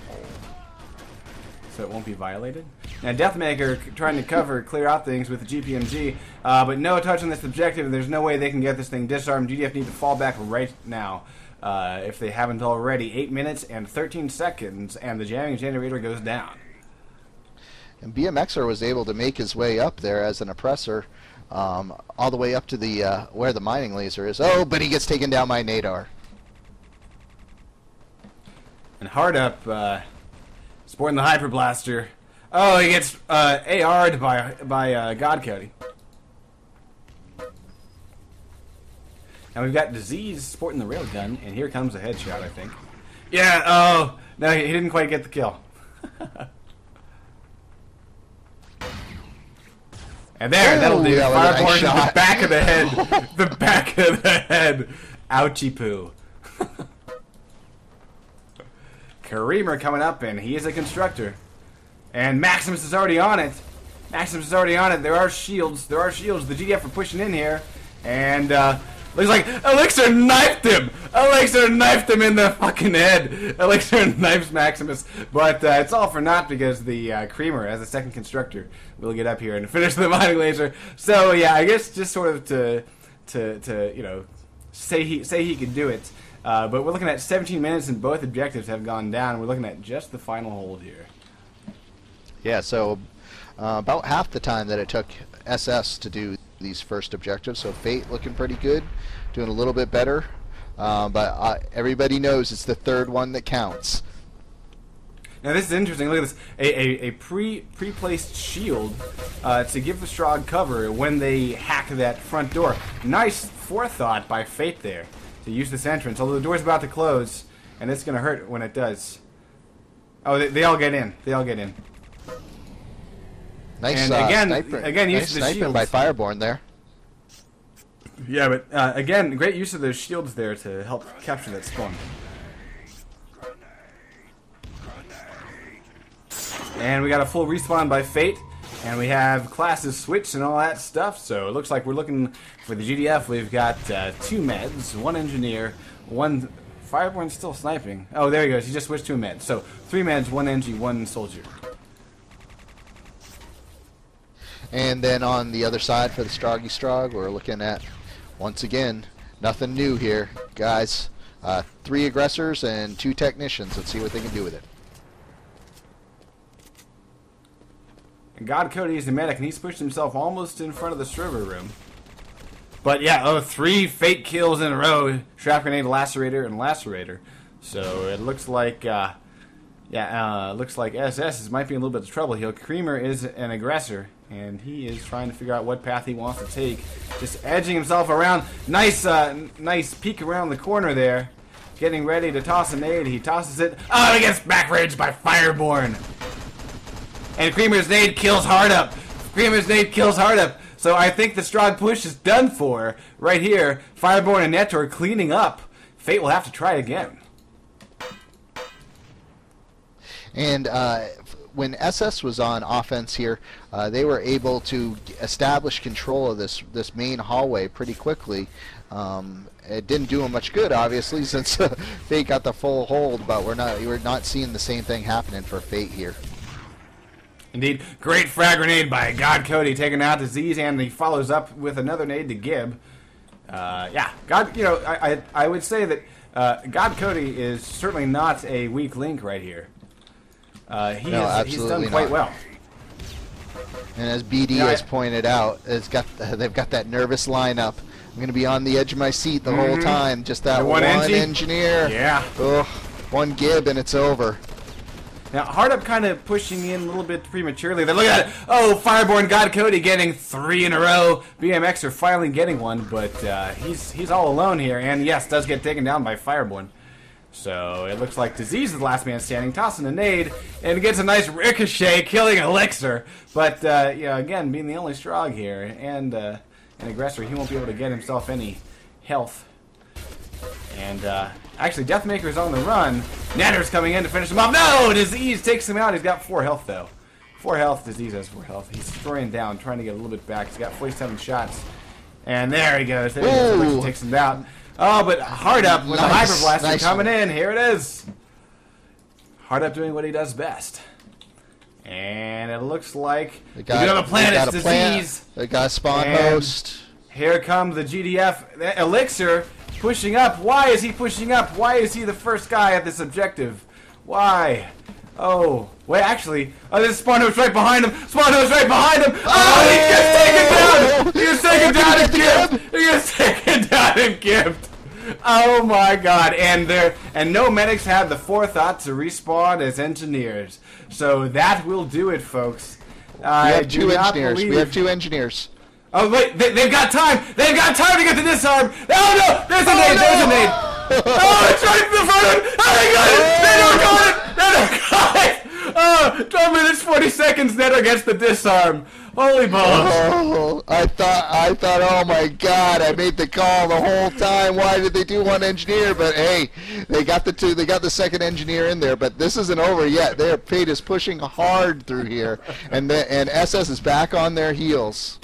So it won't be violated. Now Deathmaker trying to clear out things with the GPMG, but no touch on this objective, and there's no way they can get this thing disarmed. GDF need to fall back right now, if they haven't already. 8 minutes and 13 seconds, and the jamming generator goes down. And BMXer was able to make his way up there as an oppressor, all the way up to the where the mining laser is. Oh, but he gets taken down by Nadar. And Hard Up, sporting the Hyper Blaster. Oh, he gets AR'd by God Cody. Now we've got Disease sporting the railgun, and here comes a headshot, I think. Yeah, oh, no, he didn't quite get the kill. And there, that'll do. Fireborn to the back of the head. The back of the head. Ouchie poo. Kareemer coming up, and he is a constructor. And Maximus is already on it. Maximus is already on it. There are shields. The GDF are pushing in here. And, looks like Elixir knifed him! Elixir knifed him in the fucking head! Elixir knifes Maximus. But it's all for naught because the Creamer, as a second constructor, will get up here and finish the mining laser. So, yeah, I guess just sort of to you know, say he could do it. But we're looking at 17 minutes and both objectives have gone down. We're looking at just the final hold here. Yeah, so about half the time that it took SS to do these first objectives, so Fate looking pretty good, doing a little bit better, but everybody knows it's the third one that counts. Now this is interesting. Look at this, a pre-placed shield to give the Strogg cover when they hack that front door. Nice forethought by Fate there to use this entrance, although the door's about to close, and it's going to hurt when it does. Oh, they all get in. They all get in. Nice again, use nice the sniping shields by Fireborn there. Yeah, but again, great use of those shields there to help capture that spawn. And we got a full respawn by Fate, and we have classes switched and all that stuff. So it looks like we're looking for the GDF. We've got 2 meds, 1 engineer, 1 Fireborn's still sniping. Oh, there he goes. He just switched to a med. So 3 meds, 1 NG, 1 soldier. And then on the other side for the Strogg, we're looking at, once again, nothing new here, guys. 3 aggressors and 2 technicians. Let's see what they can do with it. And God Cody is the medic, and he's pushed himself almost in front of the server room. But yeah, 3 Fate kills in a row. Trap Grenade, Lacerator, and Lacerator. So it looks like, looks like SS might be in a little bit of trouble here. Creamer is an aggressor, and he is trying to figure out what path he wants to take. Just edging himself around. Nice, nice peek around the corner there. Getting ready to toss a nade. He tosses it. Oh, he gets backrange by Fireborn. And Creamer's nade kills hard up. Creamer's nade kills hard up. So I think the Strogg push is done for right here. Fireborn and Netor cleaning up. Fate will have to try again. And when SS was on offense here, they were able to establish control of this main hallway pretty quickly. It didn't do them much good, obviously, since Fate got the full hold. But we're not seeing the same thing happening for Fate here. Indeed, great frag grenade by God Cody, taking out Disease, and he follows up with another nade to Gib. Yeah, God, you know, I would say that God Cody is certainly not a weak link right here. He's done quite well. And as BD has pointed out, they've got that nervous lineup. I'm going to be on the edge of my seat the whole time. Just that one engineer. Yeah. Ugh, 1 Gib and it's over. Now, Hard Up kind of pushing in a little bit prematurely. Then look at it. Oh, Fireborn God Cody getting 3 in a row. BMX are finally getting one, but he's all alone here. And yes, does get taken down by Fireborn. So it looks like Disease is the last man standing, tossing a nade, and gets a nice ricochet, killing Elixir. But yeah, again, being the only Strogg here and an aggressor, he won't be able to get himself any health. And actually, Deathmaker is on the run. Natter's coming in to finish him off. No! Disease takes him out. He's got 4 health, though. 4 health. Disease has 4 health. He's throwing down, trying to get a little bit back. He's got 47 shots. And there he goes. There he goes. Elixir takes him down. Oh, but Hard Up with the Hyper Blaster coming in. Here it is. Hard Up doing what he does best. And it looks like we got a planet Disease. They got spawn host. Here comes the GDF. Elixir pushing up. Why is he pushing up? Why is he the first guy at this objective? Why? Oh, wait, actually, this spawn host right behind him. Spawn host right behind him. Oh, he gets taken down. He gets taken down and gift. He gets taken down and gift. Oh my God! And no medics had the forethought to respawn as engineers. So that will do it, folks. We have 2 engineers. We have 2 engineers. Oh wait, they've got time. They've got time to get the disarm. Oh no! There's a nade. There's a nade. Oh, it's right in front of him. Oh, they got it. They don't got it. They don't got it. Oh, 12 minutes 40 seconds. Netter gets the disarm. Holy balls! Oh, I thought, oh my God, I made the call the whole time. Why did they do one engineer? But hey, they got the second engineer in there. But this isn't over yet. Fate is pushing hard through here, and SS is back on their heels.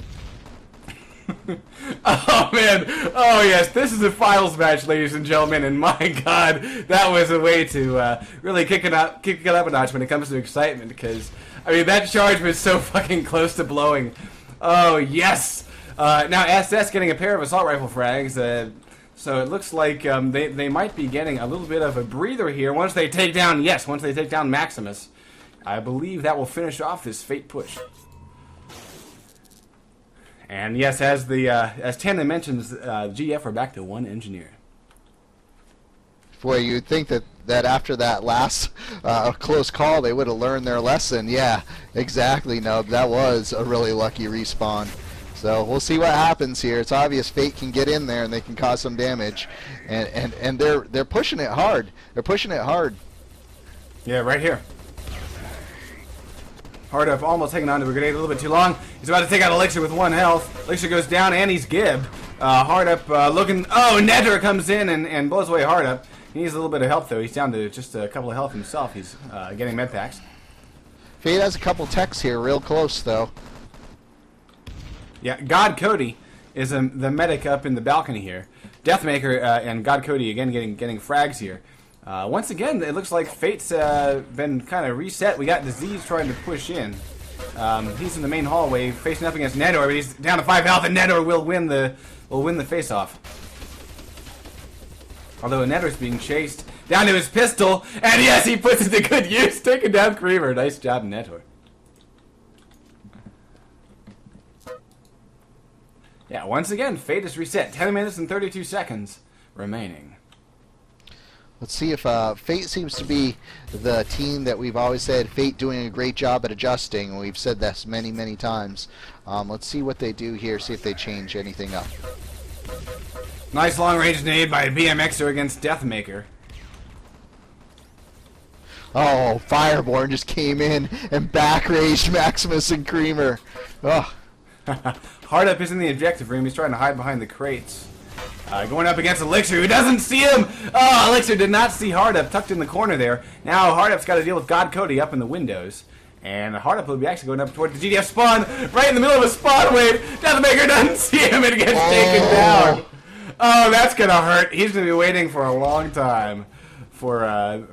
Oh man! Oh yes, this is a finals match, ladies and gentlemen, and my God, that was a way to really kick it up a notch when it comes to excitement. Because I mean, that charge was so fucking close to blowing. Oh yes! Now SS getting a pair of assault rifle frags. So it looks like they might be getting a little bit of a breather here once they take down. Yes, once they take down Maximus, I believe that will finish off this Fate push. And yes, as Tana mentions, GF are back to one engineer. Boy, you'd think that after that last close call, they would have learned their lesson. Yeah, exactly. No, that was a really lucky respawn. So we'll see what happens here. It's obvious Fate can get in there and they can cause some damage, and they're pushing it hard. They're pushing it hard. Yeah, right here. Hard up, almost hanging on to a grenade a little bit too long. He's about to take out Elixir with 1 health. Elixir goes down, and he's gibbed. Hard up looking... Oh, Netter comes in and blows away Hard up. He needs a little bit of help, though. He's down to just a couple of health himself. He's getting med packs. Fate has a couple techs here, real close, though. Yeah, God Cody is the medic up in the balcony here. Deathmaker and God Cody, again, getting frags here. Once again, it looks like Fate's been kind of reset. We got Disease trying to push in. He's in the main hallway facing up against Nedor, but he's down to 5 health, and Nedor will win the face-off. Although Nedor's being chased down to his pistol, and yes, he puts it to good use, taking down Creamer. Nice job, Nedor. Yeah, once again, Fate is reset. 10 minutes and 32 seconds remaining. Let's see if Fate seems to be the team that we've always said, Fate doing a great job at adjusting. We've said this many, many times. Let's see what they do here, see if they change anything up. Nice long-range nade by BMXer against Deathmaker. Oh, Fireborn just came in and back-raged Maximus and Creamer. Oh. Hard up is in the objective room. He's trying to hide behind the crates. Going up against Elixir, who doesn't see him! Oh, Elixir did not see Hard up tucked in the corner there. Now Hard up's got to deal with God Cody up in the windows. And Hard up will be actually going up toward the GDF spawn, right in the middle of a spawn wave. Deathmaker doesn't see him and gets taken down. Oh, that's going to hurt. He's going to be waiting for a long time for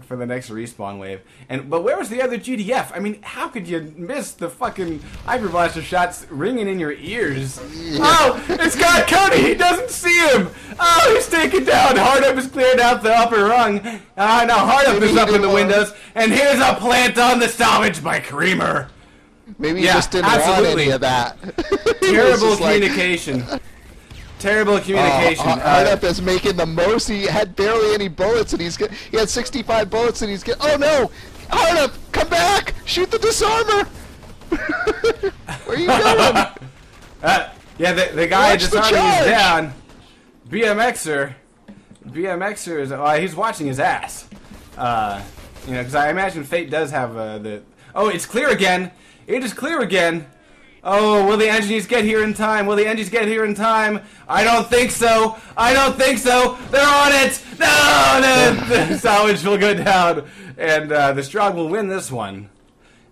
the next respawn wave. But where was the other GDF? I mean, how could you miss the fucking Hyper Blaster shots ringing in your ears? Yeah. Oh, it's God Cody! He doesn't see him! Oh, he's taken down! Hard up is cleared out the upper rung. Now Hard up is up in the windows, and here's a plant on the salvage by Creamer. Maybe he just didn't want any of that. Terrible communication. Terrible communication. Hard up is making the most. He had barely any bullets, and he had 65 bullets, and he's getting. Oh no! Hard up, come back! Shoot the disarmer! Where are you going? Yeah, the guy disarming is down. BMXer is he's watching his ass. You know, because I imagine Fate does have the. Oh, it's clear again. It is clear again. Oh, will the engineers get here in time? Will the engineers get here in time? I don't think so. I don't think so. They're on it. No, the salvage will go down, and the Strong will win this one.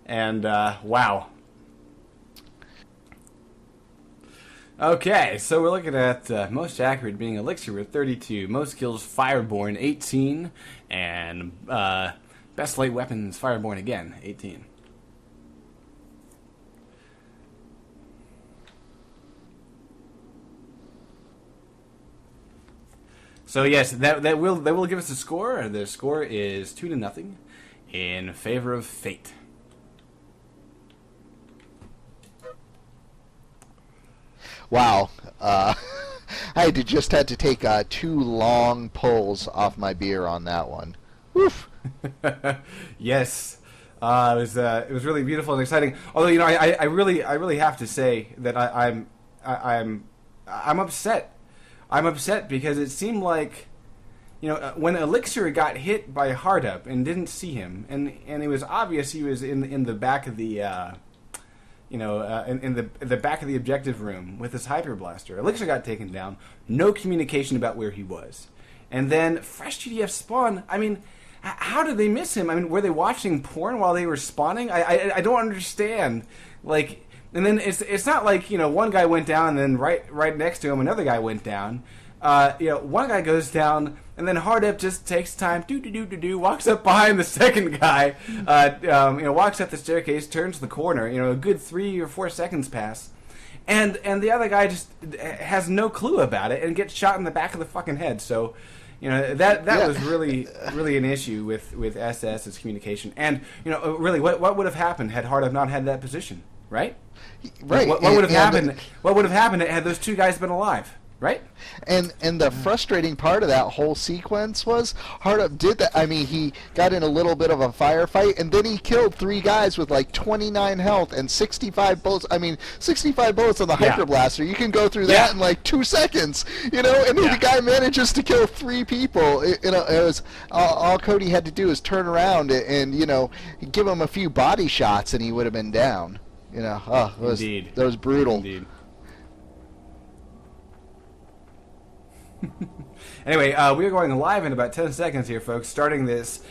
And wow. Okay, so we're looking at most accurate being Elixir with 32, most kills Fireborn 18, and best light weapons Fireborn again 18. So yes, that will give us a score. The score is 2-0 in favor of Fate. Wow, I just had to take 2 long pulls off my beer on that one. Woof. Yes, it was really beautiful and exciting. Although you know, I really have to say that I'm upset. I'm upset because it seemed like when Elixir got hit by Hardup and didn't see him, and it was obvious he was in the back of the in the back of the objective room with his hyper blaster. Elixir got taken down. No communication about where he was, and then fresh GDF spawn. I mean, how did they miss him? I mean, were they watching porn while they were spawning? I don't understand. Like, and then it's not like one guy went down and then right next to him another guy went down. One guy goes down, and then Hardup just takes time, walks up behind the second guy, walks up the staircase, turns the corner, a good 3 or 4 seconds pass, and the other guy just has no clue about it and gets shot in the back of the fucking head. So, that was really an issue with SS's communication. And, really, what would have happened had Hardup not had that position, right? Right. What would have happened? What would have happened had those two guys been alive? Right? And the frustrating part of that whole sequence was Hardup did that. I mean, he got in a little bit of a firefight, and then he killed 3 guys with like 29 health and 65 bullets. I mean, 65 bullets on the hyper blaster. You can go through that in like 2 seconds, and the guy manages to kill 3 people. It was all Cody had to do is turn around and give him a few body shots, and he would have been down. That was brutal. Indeed. Anyway, we are going live in about 10 seconds here, folks, starting this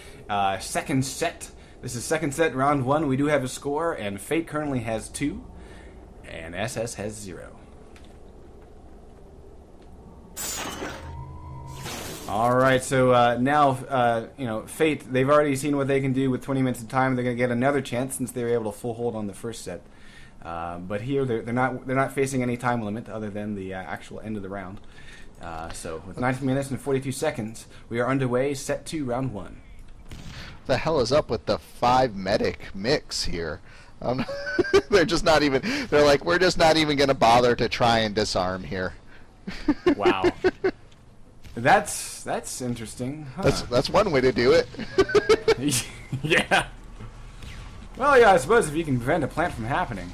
second set. This is second set, round 1. We do have a score, and Fate currently has 2, and SS has 0. Alright, so now, Fate, they've already seen what they can do with 20 minutes of time. They're going to get another chance since they were able to full hold on the first set. But here, they're not facing any time limit other than the actual end of the round. So with 19 minutes and 42 seconds, we are underway. Set 2, round 1. What the hell is up with the 5 medic mix here? They're just not even. They're like, we're just not even going to bother to try and disarm here. Wow, that's interesting. Huh? That's one way to do it. Yeah. Well, yeah, I suppose if you can prevent a plant from happening.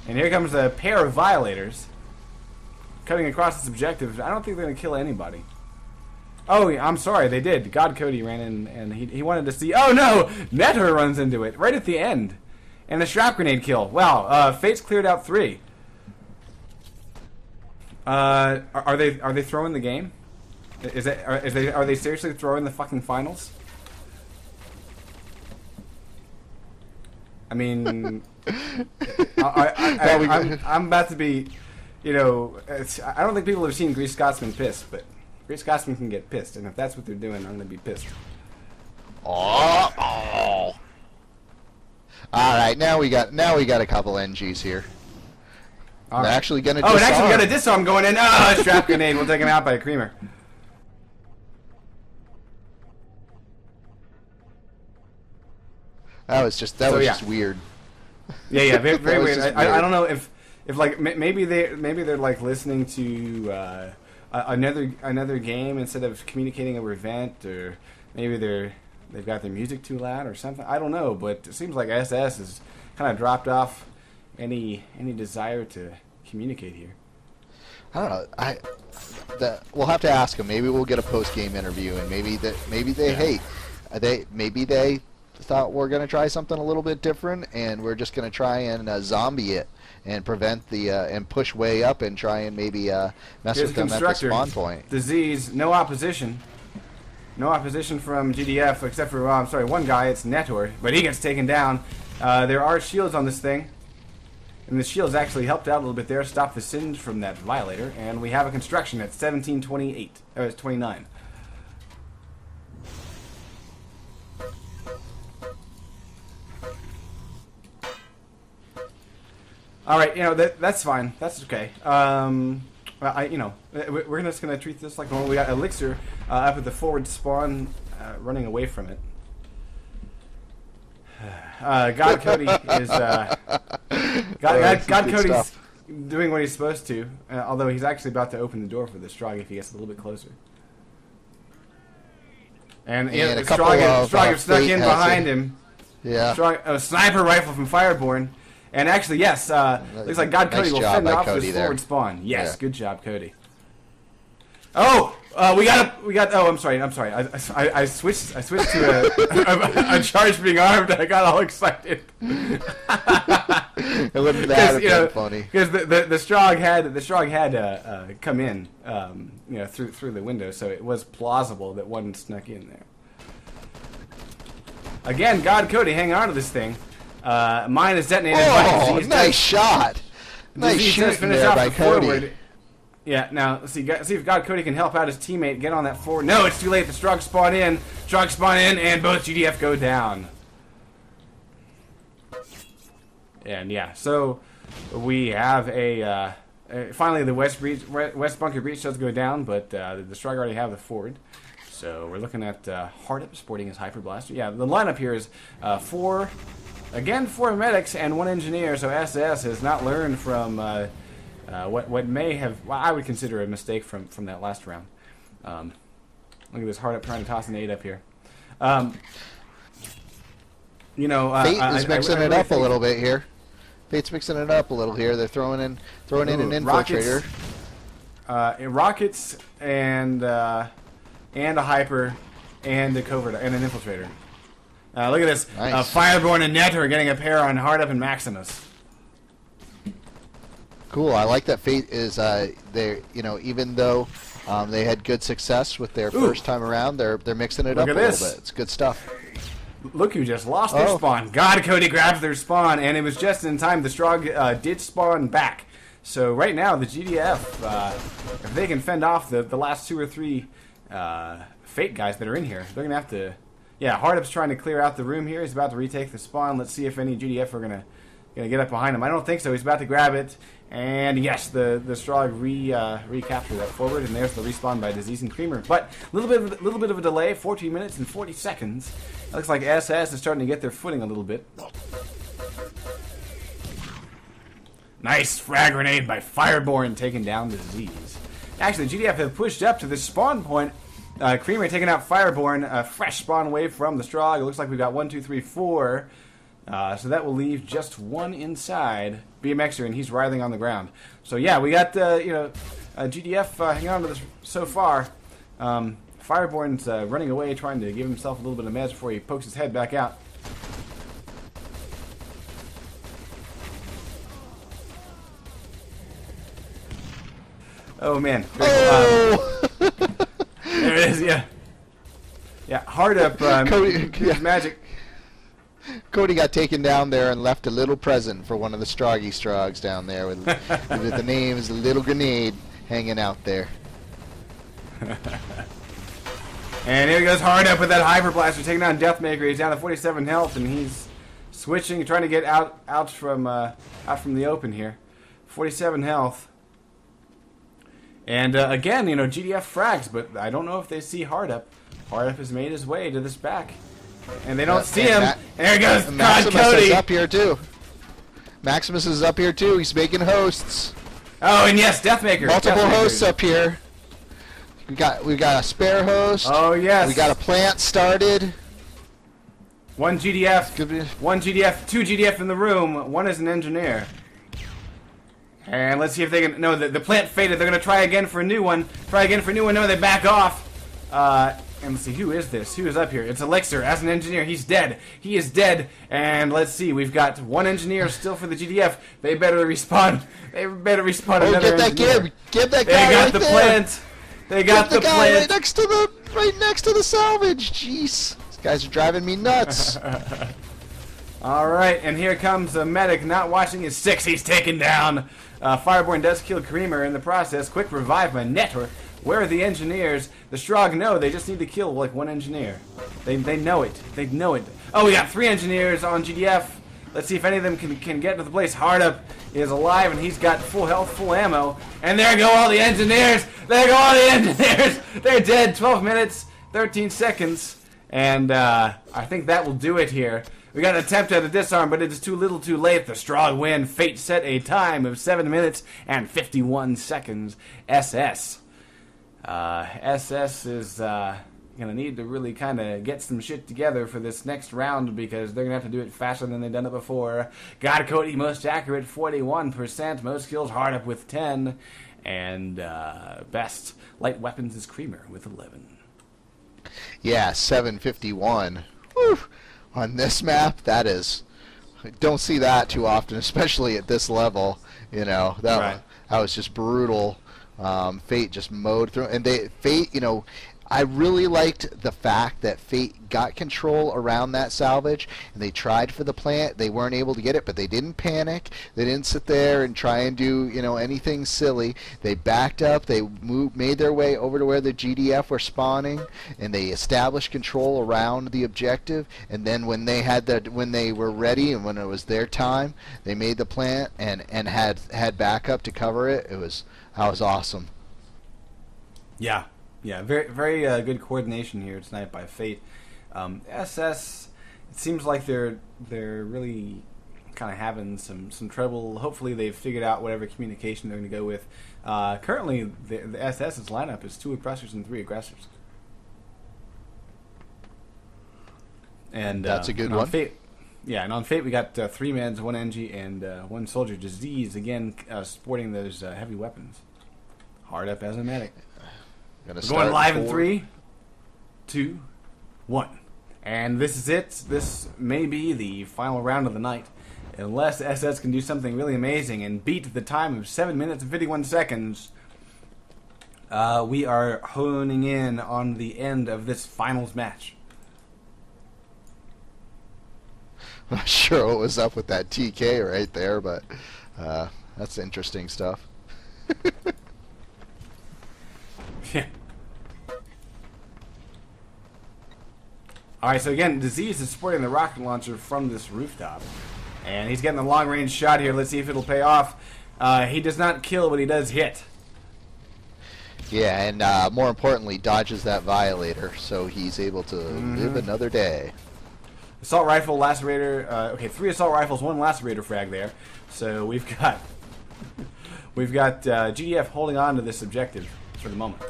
And here comes a pair of violators cutting across its objective. I don't think they're going to kill anybody. Oh, I'm sorry, they did. God Cody ran in, and he wanted to see... Oh, no! Netter runs into it, right at the end. And a shrap grenade kill. Wow, Fate's cleared out 3. Are they throwing the game? Are they seriously throwing the fucking finals? I mean... I'm about to be... I don't think people have seen GreasedScotsman pissed, but GreasedScotsman can get pissed, and if that's what they're doing, I'm going to be pissed. Oh. All right, now we got a couple NGs here. They're actually going to disarm. Oh, and actually got a disarm going in. Strap grenade. We'll take him out by a creamer. That was just weird. Yeah, very weird. I don't know if like maybe they're like listening to another game instead of communicating over event, or maybe they've got their music too loud or something. I don't know, but it seems like SS has kind of dropped off any desire to communicate here. I don't know. We'll have to ask them. Maybe we'll get a post-game interview, and maybe they thought we're going to try something a little bit different, and we're just going to try and zombie it and prevent the and push way up and try and maybe mess with them at the spawn point. Disease, no opposition. No opposition from GDF except for, one guy, it's Netor, but he gets taken down. There are shields on this thing, and the shields actually helped out a little bit there, stopped the singe from that violator, and we have a construction at 17:28, or it's 29. All right, that's fine. That's okay. We're just gonna treat this like normal. We got Elixir up at the forward spawn, running away from it. God Cody is God Cody's doing what he's supposed to, although he's actually about to open the door for the Strog if he gets a little bit closer. And Strog snuck in behind him. Yeah. A sniper rifle from Fireborn. And actually, yes, looks like God Cody will fend off this forward spawn. Yes, good job, Cody. Oh, We got. Oh, I'm sorry. I switched to a charge being armed. I got all excited. It wouldn't that have been funny? Because the Strog had come in, through the window, so it was plausible that one snuck in there. Again, God Cody, hang on to this thing. Mine is detonated. Oh, nice shot! Nice shooting there by Cody. Forward. Yeah, now, let's see if God Cody can help out his teammate get on that forward. No, it's too late. The Strog spawn in. Strog spawn in, and both GDF go down. And yeah, so we have finally the west bunker breach does go down, but the Strog already have the forward. So we're looking at Hardup sporting his Hyper Blaster. Yeah, the lineup here is four medics and one engineer. So SS has not learned from what may have, well, I would consider a mistake from that last round. Look at this Hardup trying to toss an 8 up here. Fate is mixing it up a little bit here. Fate's mixing it up a little here. They're throwing in an infiltrator. Rockets and a hyper and a covert and an infiltrator. Look at this. Nice. Fireborn and Net are getting a pair on Hardup and Maximus. Cool. I like that Fate is they even though they had good success with their first time around, they're mixing it up a little bit. It's good stuff. Look who just lost their spawn. God Cody grabs their spawn, and it was just in time. The Strog did spawn back. So right now, the GDF, if they can fend off the last 2 or 3 Fate guys that are in here, they're going to have to... Yeah, Hardup's trying to clear out the room here. He's about to retake the spawn. Let's see if any GDF are going to get up behind him. I don't think so. He's about to grab it. And yes, the Strog recapture that forward, and there's the respawn by Disease and Creamer. But a little bit of a delay, 14 minutes and 40 seconds. It looks like SS is starting to get their footing a little bit. Nice frag grenade by Fireborn taking down Disease. Actually, GDF have pushed up to the spawn point. Creamer taking out Fireborn, a fresh spawn wave from the Strog. It looks like we've got 1, 2, 3, 4. So that will leave just one inside BMXer, and he's writhing on the ground. So yeah, we got GDF hanging on to this so far. Fireborn's running away, trying to give himself a little bit of meds before he pokes his head back out. Oh man! There it is. Yeah. Yeah. Hardup. Cody, magic. Cody got taken down there and left a little present for one of the Strogs down there with the name is a little grenade hanging out there. And here he goes Hardup with that Hyper Blaster taking down Deathmaker. He's down to 47 health, and he's switching, trying to get out from the open here. 47 health. And again, GDF frags, but I don't know if they see Hardup. Hardup has made his way to this back. And they don't see him. And there he goes, God Cody. Is up here too. Maximus is up here too. He's making hosts. Oh, and yes, Deathmaker. Multiple hosts up here. We got a spare host. Oh yes. We got a plant started. One GDF. 2 GDF in the room. One is an engineer. And let's see if they can. No, the plant faded. They're gonna try again for a new one. No, they back off. And let's see, who is this? Who is up here? It's Elixir as an engineer. He's dead. He is dead. And let's see, we've got one engineer still for the GDF. They better respawn. Another engineer. Get that guy. They got right the there. plant. They got the guy plant. right next to the salvage. Jeez, these guys are driving me nuts. All right, and here comes a medic not watching his 6. He's taken down. Fireborn does kill Creamer in the process. Quick revive by Netter. Where are the engineers? The Strog know they just need to kill like one engineer. They know it. They know it. Oh, we got 3 engineers on GDF. Let's see if any of them can get to the place. Hardup is alive and he's got full health, full ammo. And there go all the engineers. They're dead. 12 minutes, 13 seconds. And I think that will do it here. We got an attempt at a disarm, but it is too little too late. The Strog win. Fate set a time of 7 minutes and 51 seconds. SS. SS is going to need to really kind of get some shit together for this next round because they're going to have to do it faster than they've done it before. God Cody, most accurate, 41%. Most kills, Hardup with 10. And best light weapons is Creamer with 11. Yeah, 751. Whew. On this map, that is... I don't see that too often, especially at this level. You know, that was just brutal. Fate just mowed through, and Fate, you know, I really liked the fact that Fate got control around that salvage, and they tried for the plant. They weren't able to get it, but they didn't panic. They didn't sit there and try and do, you know, anything silly. They backed up. They made their way over to where the GDF were spawning, and they established control around the objective. And then when they were ready and when it was their time, they made the plant and had backup to cover it. That was awesome. Yeah. Yeah, very good coordination here tonight by Fate. SS, it seems like they're really kind of having some trouble. Hopefully they've figured out whatever communication they're going to go with. Currently, the SS's lineup is 2 oppressors and 3 aggressors. And that's a good one. Fate, yeah, and on Fate we got 3 meds, 1 NG, and 1 soldier. Disease, again, sporting those heavy weapons. Hard up as a medic. We're going live in 3, 2, 1. And this is it. This may be the final round of the night. Unless SS can do something really amazing and beat the time of 7 minutes and 51 seconds, we are honing in on the end of this finals match. I'm not sure what was up with that TK right there, but that's interesting stuff. Yeah. Alright, so again, Disease is sporting the rocket launcher from this rooftop. And he's getting a long-range shot here. Let's see if it'll pay off. He does not kill, but he does hit. Yeah, and more importantly, dodges that Violator, so he's able to live another day. Assault Rifle, Lacerator. Okay, 3 Assault Rifles, 1 Lacerator frag there. So we've got GDF holding on to this objective for the moment.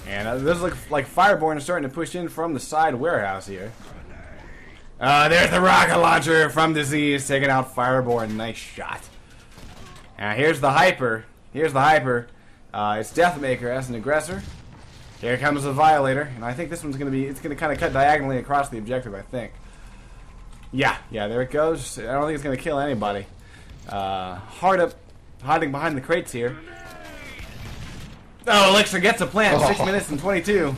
And this looks like Fireborn is starting to push in from the side warehouse here. There's the rocket launcher from Disease taking out Fireborn. Nice shot. Now here's the Hyper. It's Deathmaker as an aggressor. Here comes the Violator, and I think this one's gonna kind of cut diagonally across the objective. I think. Yeah, there it goes. I don't think it's gonna kill anybody. Hard up, hiding behind the crates here. Oh, Elixir gets a plant, 6 minutes and 22.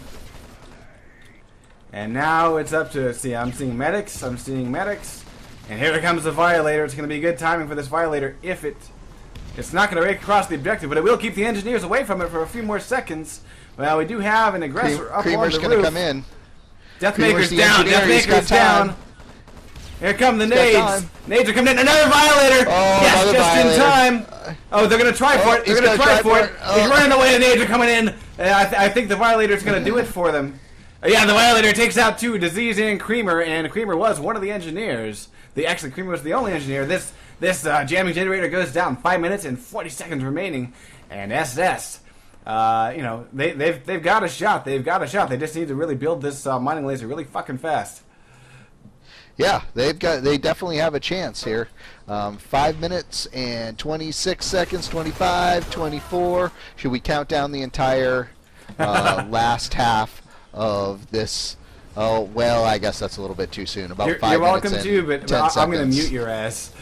And now it's up to, see, I'm seeing medics. And here comes the Violator. It's going to be good timing for this Violator if it's not going to rake across the objective, but it will keep the engineers away from it for a few more seconds. Well, we do have an aggressor up Creamer's on the gonna roof. Come in. Deathmaker's down. Deathmaker's down. Here come the nades. Nades are coming in. Another Violator. Oh, yes, just in time. Oh, they're going to try for it. They're going to try for it. He's running away. The nades are coming in. I think the Violator's going to do it for them. Yeah, the Violator takes out 2, Disease and Creamer was one of the engineers. Actually, Creamer was the only engineer. This jamming generator goes down. 5 minutes and 40 seconds remaining. And SS, they've got a shot. They just need to really build this mining laser really fucking fast. Yeah, they definitely have a chance here. 5 minutes and 26 seconds, 25, 24. Should we count down the entire last half of this? Oh, well, I guess that's a little bit too soon. About 5 minutes. You're welcome to, but I'm going to mute your ass.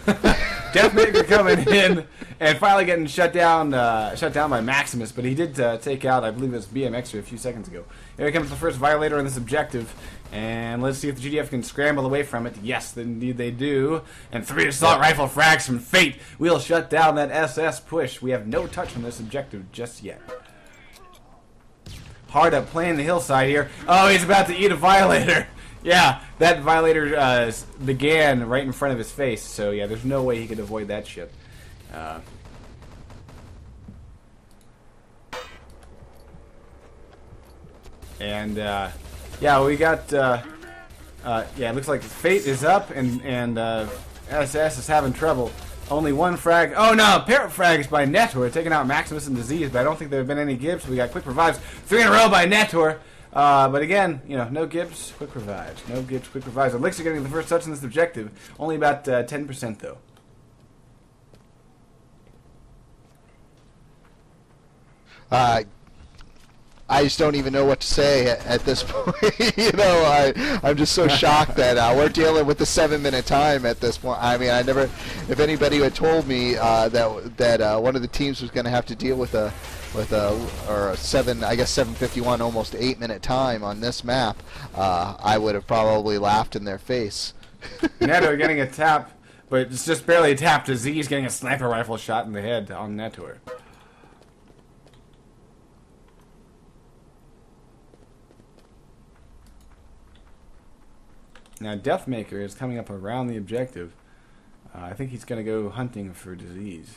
Deathmaker coming in and finally getting shut down by Maximus, but he did take out, I believe it was BMX a few seconds ago. Here comes the first Violator on this objective. And let's see if the GDF can scramble away from it. Yes, indeed they do. And 3 assault rifle frags from Fate will shut down that SS push. We have no touch on this objective just yet. Hard up playing the hillside here. Oh, he's about to eat a Violator. Yeah, that Violator began right in front of his face. So yeah, there's no way he could avoid that shit. Yeah, we got, it looks like Fate is up, and SS is having trouble. Only 1 frag. Oh no, Parrot frags by Netor, taking out Maximus and Disease, but I don't think there have been any Gibbs. We got quick revives, 3 in a row by Netor. But again, no Gibbs, quick revives. No Gibbs, quick revives. Elixir getting the first touch on this objective. Only about 10% though. I just don't even know what to say at this point. You know, I'm just so shocked that we're dealing with the 7-minute time at this point. I mean, I never, if anybody had told me that one of the teams was going to have to deal with a 7:51, almost 8-minute time on this map, I would have probably laughed in their face. Neto getting a tap, but it's just barely a tap to Z's getting a sniper rifle shot in the head on Neto. Now Deathmaker is coming up around the objective. I think he's going to go hunting for disease.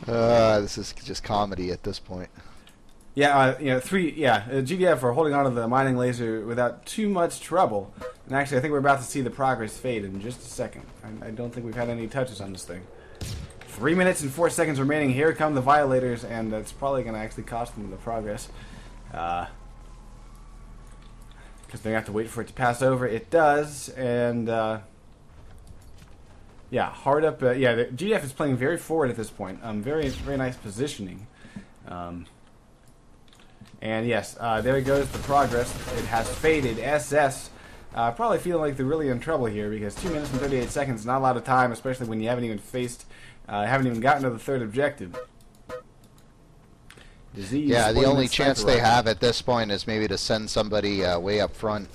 This is just comedy at this point. Yeah, GDF are holding on to the mining laser without too much trouble. And actually, I think we're about to see the progress fade in just a second. I don't think we've had any touches on this thing. 3 minutes and 4 seconds remaining. Here come the Violators, and that's probably going to actually cost them the progress. Because they have to wait for it to pass over. It does, and yeah, hard up. The GDF is playing very forward at this point. Very nice positioning. And yes, there goes the progress. It has faded. SS probably feeling like they're really in trouble here because 2 minutes and 38 seconds is not a lot of time, especially when you haven't even haven't even gotten to the third objective. Disease. Yeah, the only chance they have at this point is maybe to send somebody way up front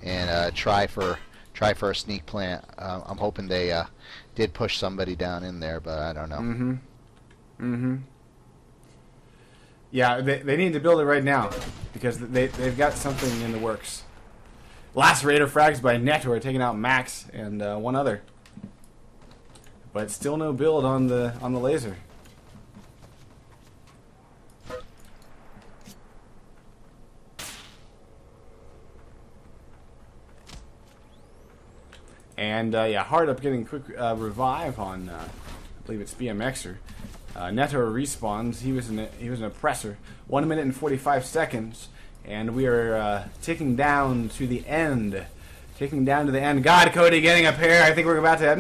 and try for a sneak plant. I'm hoping they did push somebody down in there, but I don't know. Yeah, they need to build it right now because they've got something in the works. Lacerator frags by Neto are taking out Max and one other, but still no build on the laser. And yeah, hard up getting quick revive on I believe it's BMXer. Neto respawns. He was an oppressor. 1 minute and 45 seconds, and we are ticking down to the end. God, Cody getting a pair. I think we're about to have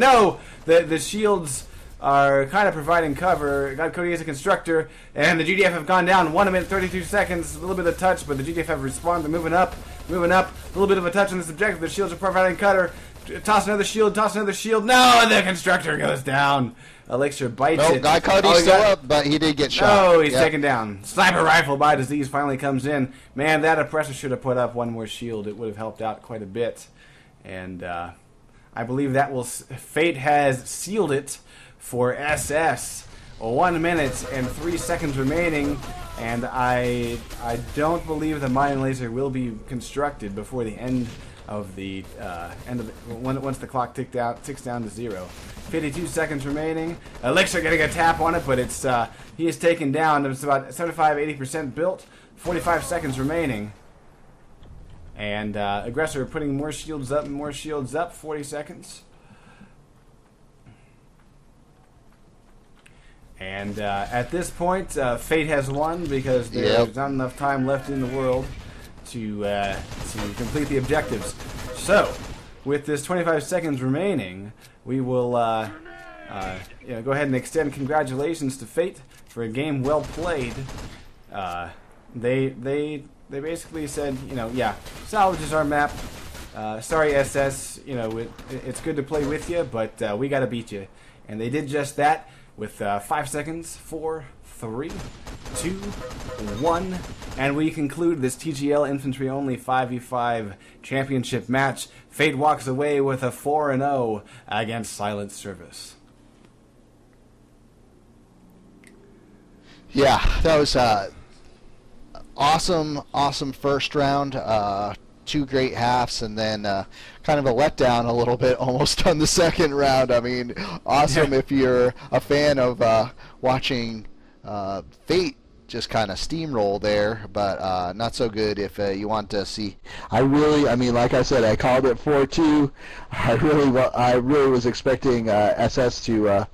the shields are kind of providing cover. God, Cody is a constructor, and the GDF have gone down 1 minute 32 seconds. A little bit of touch, but the GDF have responded. Moving up. A little bit of a touch on this objective. The shields are providing cover. Toss another shield. No, the constructor goes down. Elixir bites it. God Cody's still up, but he did get shot. Oh, he's taken down. Sniper rifle by Disease finally comes in. Man, that oppressor should have put up one more shield. It would have helped out quite a bit. And I believe that fate has sealed it for SS. 1 minute and 3 seconds remaining, and I don't believe the mine laser will be constructed before the end of the once the clock ticks down to 0. 52 seconds remaining. Elixir getting a tap on it, but it's he is taken down. It's about 75-80% built. 45 seconds remaining. And Aggressor putting more shields up. 40 seconds. And at this point, Fate has won because there's not enough time left in the world to complete the objectives. So, with this 25 seconds remaining, we will go ahead and extend congratulations to Fate for a game well played. They basically said, salvage is our map. Sorry, SS, it's good to play with you, but we got to beat you. And they did just that with 5 seconds, 4, 3, 2, 1, and we conclude this TGL Infantry Only 5v5 championship match. Fate walks away with a 4-0 against Silent Service. Yeah, that was awesome first round. 2 great halves, and then kind of a letdown a little bit almost on the second round. I mean, awesome if you're a fan of watching Fate just kind of steamroll there, but not so good if you want to see. I mean, like I said, I called it 4-2. I really was expecting SS to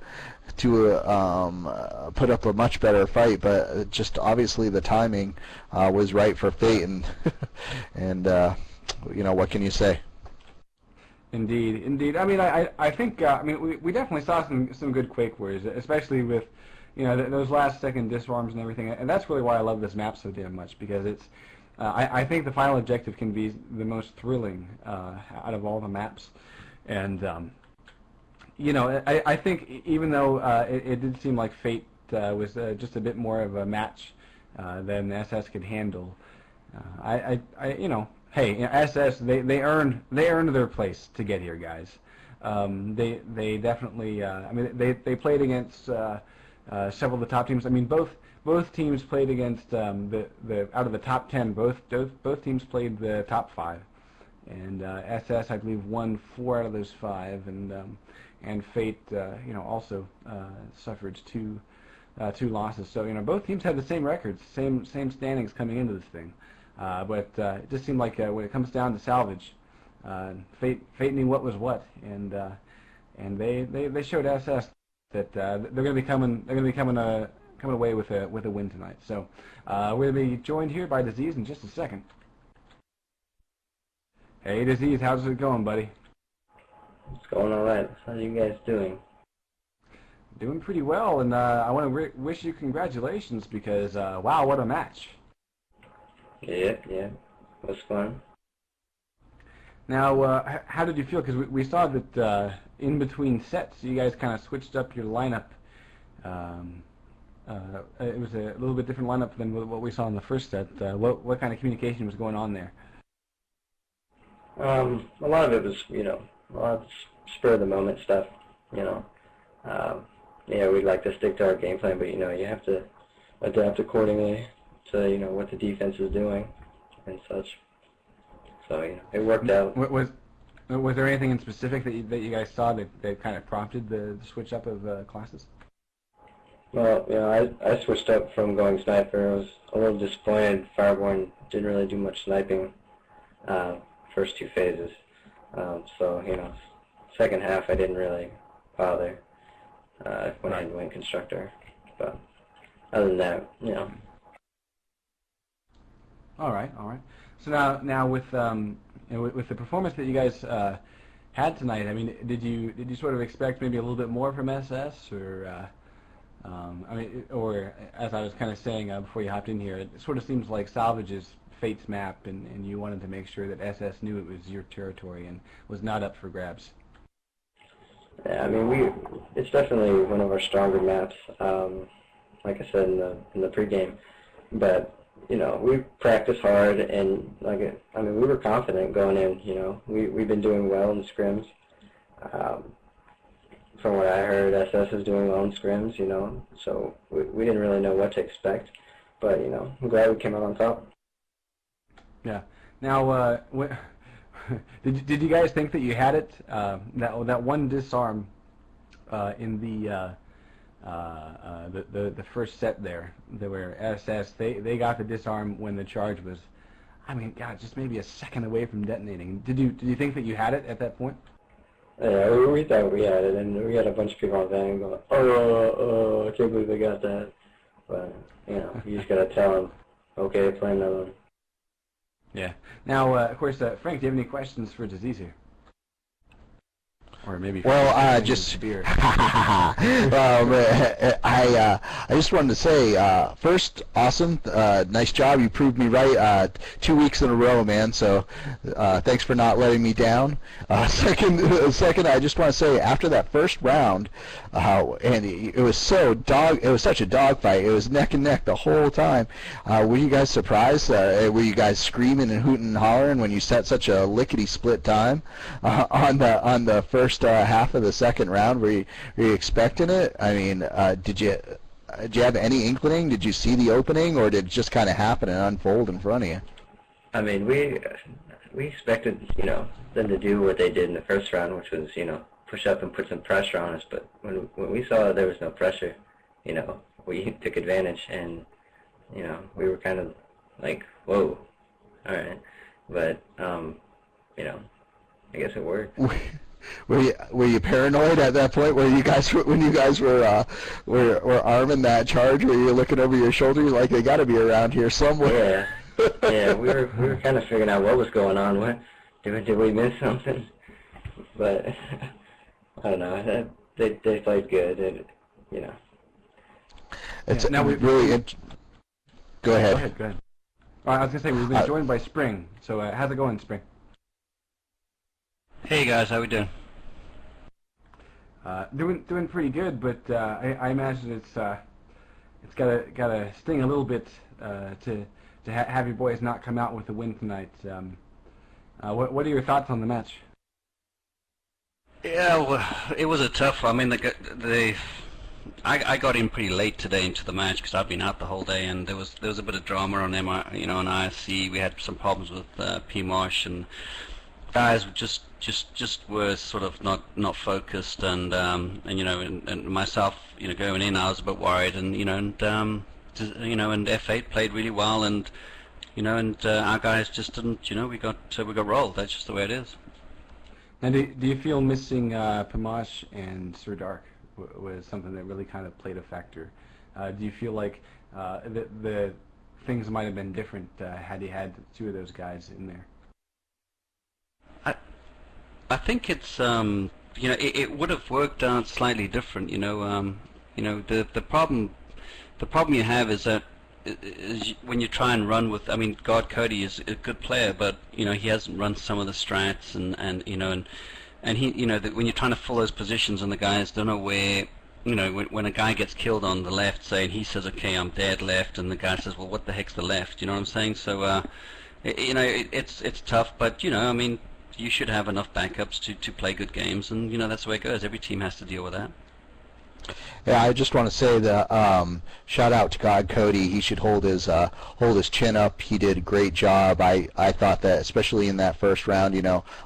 put up a much better fight, but just obviously the timing was right for Fate, and and what can you say? Indeed, indeed. I mean, I think I mean we definitely saw some good Quake Wars, especially with those last second disarms and everything, and that's really why I love this map so damn much, because it's I think the final objective can be the most thrilling out of all the maps, and I think even though it did seem like Fate was just a bit more of a match than SS could handle, hey, SS they earned their place to get here, guys. They definitely I mean they played against several of the top teams. I mean both teams played against the out of the top 10. Both teams played the top 5, and SS I believe won 4 out of those 5, and Fate also suffered two losses. So both teams had the same records, same standings coming into this thing. But it just seemed like when it comes down to salvage, Fate knew what was what, and they showed SS that they're going to be coming away with a win tonight. So we're going to be joined here by Disease in just a second. Hey Disease, how's it going, buddy? It's going all right. How you guys doing? Doing pretty well, and I want to wish you congratulations because wow, what a match! Yeah, it was fun. Now, how did you feel? Because we saw that in between sets, you guys kind of switched up your lineup. It was a little bit different lineup than what we saw in the first set. What kind of communication was going on there? A lot of it was, a lot of spur of the moment stuff. We'd like to stick to our game plan, but you have to adapt accordingly to what the defense is doing and such. So it worked out. Was there anything in specific that you guys saw that kind of prompted the switch up of classes? Well, I switched up from going sniper. I was a little disappointed. Fireborn didn't really do much sniping first 2 phases. So second half I didn't really bother when I went constructor. But other than that, All right. So now with with the performance that you guys had tonight, I mean, did you sort of expect maybe a little bit more from SS, or or as I was kind of saying before you hopped in here, it sort of seems like Salvage is Fate's map, and you wanted to make sure that SS knew it was your territory and was not up for grabs. Yeah, I mean, it's definitely one of our stronger maps, like I said in the pregame, but we practice hard, and we were confident going in. We've been doing well in the scrims. From what I heard, SS is doing well in scrims. So we didn't really know what to expect, but I'm glad we came out on top. Yeah. Now, did you guys think that you had it? That one disarm in the first set there, where SS they got the disarm when the charge was, I mean, God, just maybe a second away from detonating. Did you think that you had it at that point? Yeah, we thought we had it, and we had a bunch of people on van going, oh, I can't believe they got that. But you just gotta tell them, okay, play another one. Yeah. Now, of course, Frank, do you have any questions for Disease here? Or maybe just beer. I just wanted to say first, awesome, nice job. You proved me right 2 weeks in a row, man. So thanks for not letting me down. Second, I just want to say after that first round, and it was such a dogfight. It was neck and neck the whole time. Were you guys surprised? Were you guys screaming and hooting and hollering when you set such a lickety split time on the first half of the second round? Were you expecting it? I mean, did you have any inkling? Did you see the opening, or did it just kind of happen and unfold in front of you? I mean, we expected them to do what they did in the first round, which was push up and put some pressure on us. But when we saw there was no pressure, we took advantage, and we were kind of like, whoa, all right. But I guess it worked. Were you paranoid at that point? When you guys were arming that charge? Were you looking over your shoulder like they got to be around here somewhere? Yeah, we were kind of figuring out what was going on. Did we miss something? but I don't know. They played good, and you know. It's now really. Go ahead. Go ahead. I was gonna say we've been joined by Spring. So how's it going, Spring? Hey guys, how we doing? Doing pretty good, but I imagine it's gotta sting a little bit to have your boys not come out with a win tonight. What are your thoughts on the match? Yeah, well, it was a tough. I mean, I got in pretty late today into the match because I've been out the whole day, and there was a bit of drama on on ISC. We had some problems with PMOsh, and guys just were sort of not focused, and myself, going in, I was a bit worried, and and F8 played really well, and our guys just didn't, we got rolled. That's just the way it is. And do you feel missing Pamash and Sir Dark was something that really kind of played a factor? Do you feel like the things might have been different had you had two of those guys in there? I think it's it would have worked out slightly different. The problem you have is that when you try and run with, I mean, God Cody is a good player, but he hasn't run some of the strats, and he when you're trying to fill those positions and the guys don't know where, when a guy gets killed on the left, say, and he says, okay, I'm dead left, and the guy says, well, what the heck's the left? You know what I'm saying? So it's tough, but I mean, you should have enough backups to play good games, and that's the way it goes. Every team has to deal with that. Yeah, I just want to say that shout out to God Cody. He should hold his chin up. He did a great job. I thought that, especially in that first round,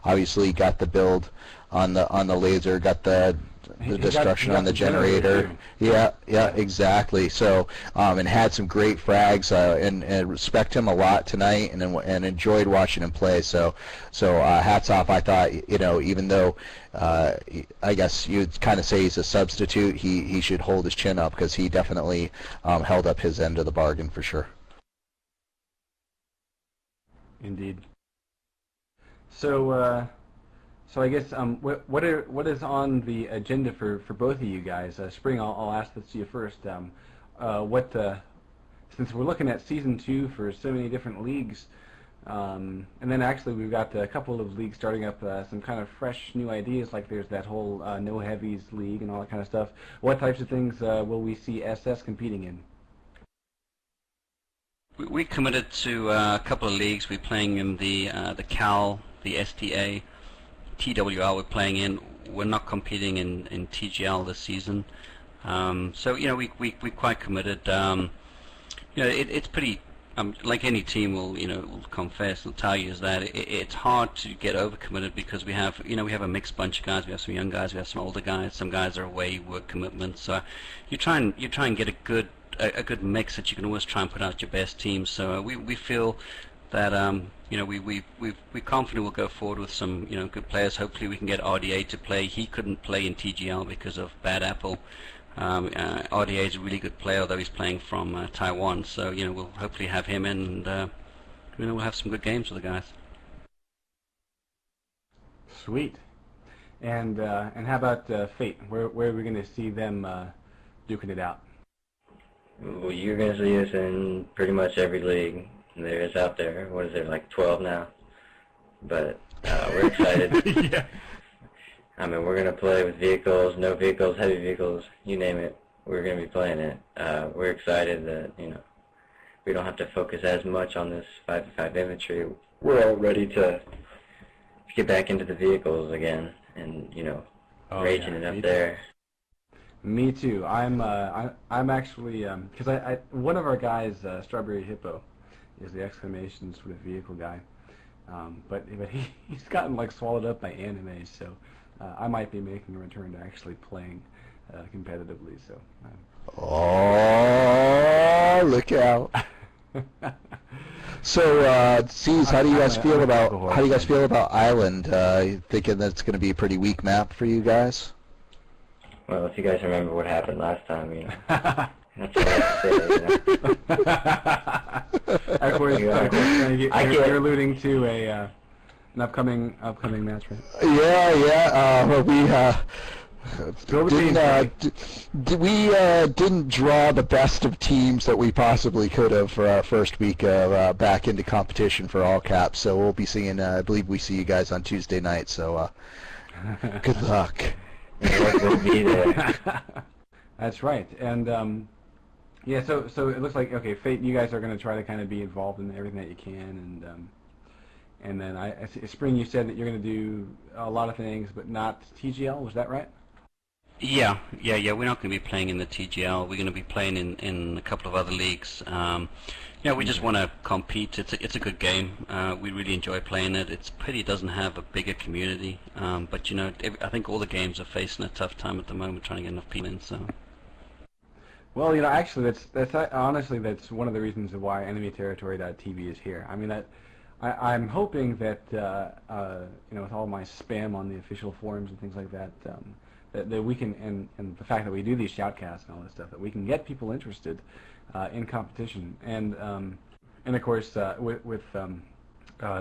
obviously he got the build on the laser, got the destruction on the generator. Yeah, exactly. So and had some great frags, and respect him a lot tonight, and enjoyed watching him play. So hats off. I thought, even though I guess you'd kind of say he's a substitute, he should hold his chin up, because he definitely held up his end of the bargain for sure. Indeed. So I guess what is on the agenda for both of you guys? Spring, I'll ask this to you first. Since we're looking at season 2 for so many different leagues, and then actually we've got a couple of leagues starting up, some kind of fresh new ideas, like there's that whole no heavies league and all that kind of stuff. What types of things will we see SS competing in? We committed to a couple of leagues. We're playing in the CAL, the STA. TWL we're playing in. We're not competing in TGL this season, so we're quite committed. It's pretty like any team will confess and tell you, is that it's hard to get overcommitted, because we have a mixed bunch of guys. We have some young guys, we have some older guys. Some guys are away work commitments. So you try and get a good mix that you can always try and put out your best team. So we feel that we're confident we'll go forward with some good players. Hopefully we can get RDA to play. He couldn't play in TGL because of bad apple. RDA is a really good player, although he's playing from Taiwan. So we'll hopefully have him in, and we'll have some good games with the guys. Sweet. And how about Fate? Where are we going to see them duking it out? Well, you're going to see us in pretty much every league there is out there. What is there, like 12 now? But we're excited. Yeah. I mean, we're going to play with vehicles, no vehicles, heavy vehicles, you name it. We're going to be playing it. We're excited that, we don't have to focus as much on this 5v5 infantry. We're all ready to get back into the vehicles again, and, raging it up there. Me too. I'm actually, because one of our guys, Strawberry Hippo, is the exclamation sort of vehicle guy, but he's gotten like swallowed up by anime, so I might be making a return to actually playing competitively. So. Oh, look out! So, C's, how do you guys feel about Island? You thinking that it's going to be a pretty weak map for you guys? Well, if you guys remember what happened last time, that's what I say, Of course, you're alluding to an upcoming match, right? Yeah. We didn't draw the best of teams that we possibly could have for our first week of back into competition for all caps. So we'll be seeing. I believe we see you guys on Tuesday night. So good luck. We'll be there. That's right. And yeah, so it looks like, okay, Fate, you guys are going to try to kind of be involved in everything that you can, and then Spring, you said that you're going to do a lot of things, but not TGL. Was that right? Yeah. We're not going to be playing in the TGL. We're going to be playing in a couple of other leagues. We just want to compete. It's a good game. We really enjoy playing it. It's pity it doesn't have a bigger community. But I think all the games are facing a tough time at the moment, trying to get enough people in. So. Well, actually, that's honestly that's one of the reasons of why Enemy Territory.tv is here. I mean, I'm hoping that with all my spam on the official forums and things like that, that we can, and the fact that we do these shoutcasts and all this stuff, that we can get people interested in competition, and of course with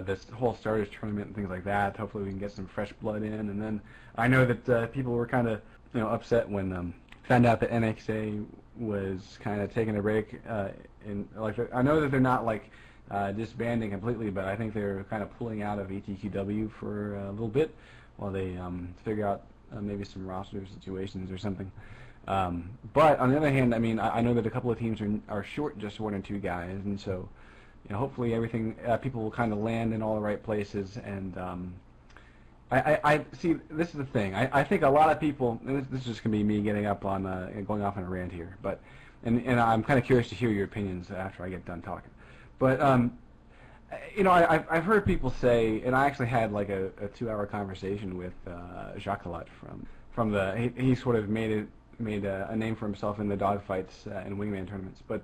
this whole starters tournament and things like that. Hopefully, we can get some fresh blood in, and then I know that people were kind of upset when found out that NXA was kind of taking a break. I know that they're not disbanding completely, but I think they're kind of pulling out of ETTW for a little bit while they figure out maybe some roster situations or something. But on the other hand, I mean, I know that a couple of teams are short just one or two guys, and so hopefully everything people will kind of land in all the right places. And I see. This is the thing. I think a lot of people. And this is just gonna be me getting up on going off on a rant here, but and I'm kind of curious to hear your opinions after I get done talking. But I've heard people say, and I actually had like a 2-hour conversation with Jacqueline from the. He sort of made a name for himself in the dogfights and wingman tournaments. But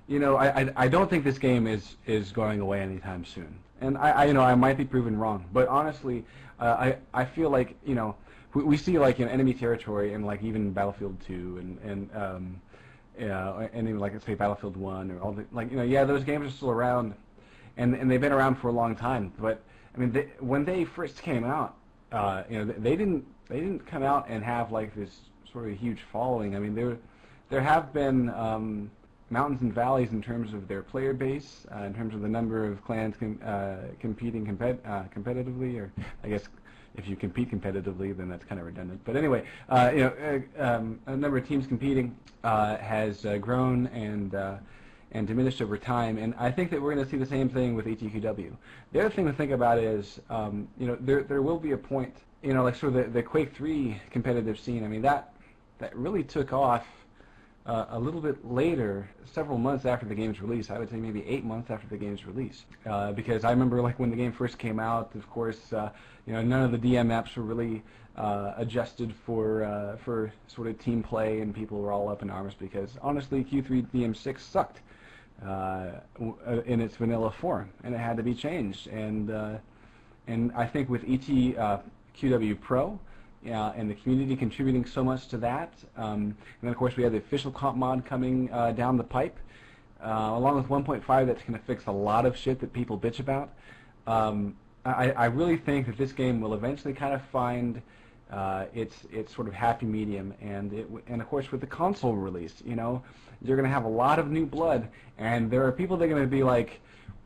I don't think this game is going away anytime soon. And I might be proven wrong, but honestly, I feel like we see like in Enemy Territory and like even Battlefield 2 and even like let's say Battlefield 1 or all the those games are still around, and they've been around for a long time. But I mean, when they first came out, they didn't come out and have like this sort of huge following. I mean, there have been mountains and valleys in terms of their player base, in terms of the number of clans competing competitively, or I guess if you compete competitively, then that's kind of redundant. But anyway, a number of teams competing has grown and diminished over time, and I think that we're going to see the same thing with ETQW. The other thing to think about is, there will be a point, like sort of the Quake 3 competitive scene. I mean, that really took off a little bit later, several months after the game's release. I would say maybe 8 months after the game's release, because I remember like when the game first came out. Of course, none of the DM maps were really adjusted for sort of team play, and people were all up in arms because honestly, Q3 DM6 sucked in its vanilla form, and it had to be changed. And I think with ETQW Pro. And the community contributing so much to that. And then, of course, we have the official comp mod coming down the pipe, along with 1.5 that's going to fix a lot of shit that people bitch about. I really think that this game will eventually kind of find its sort of happy medium. And of course, with the console release, you're going to have a lot of new blood, and there are people that are going to be like,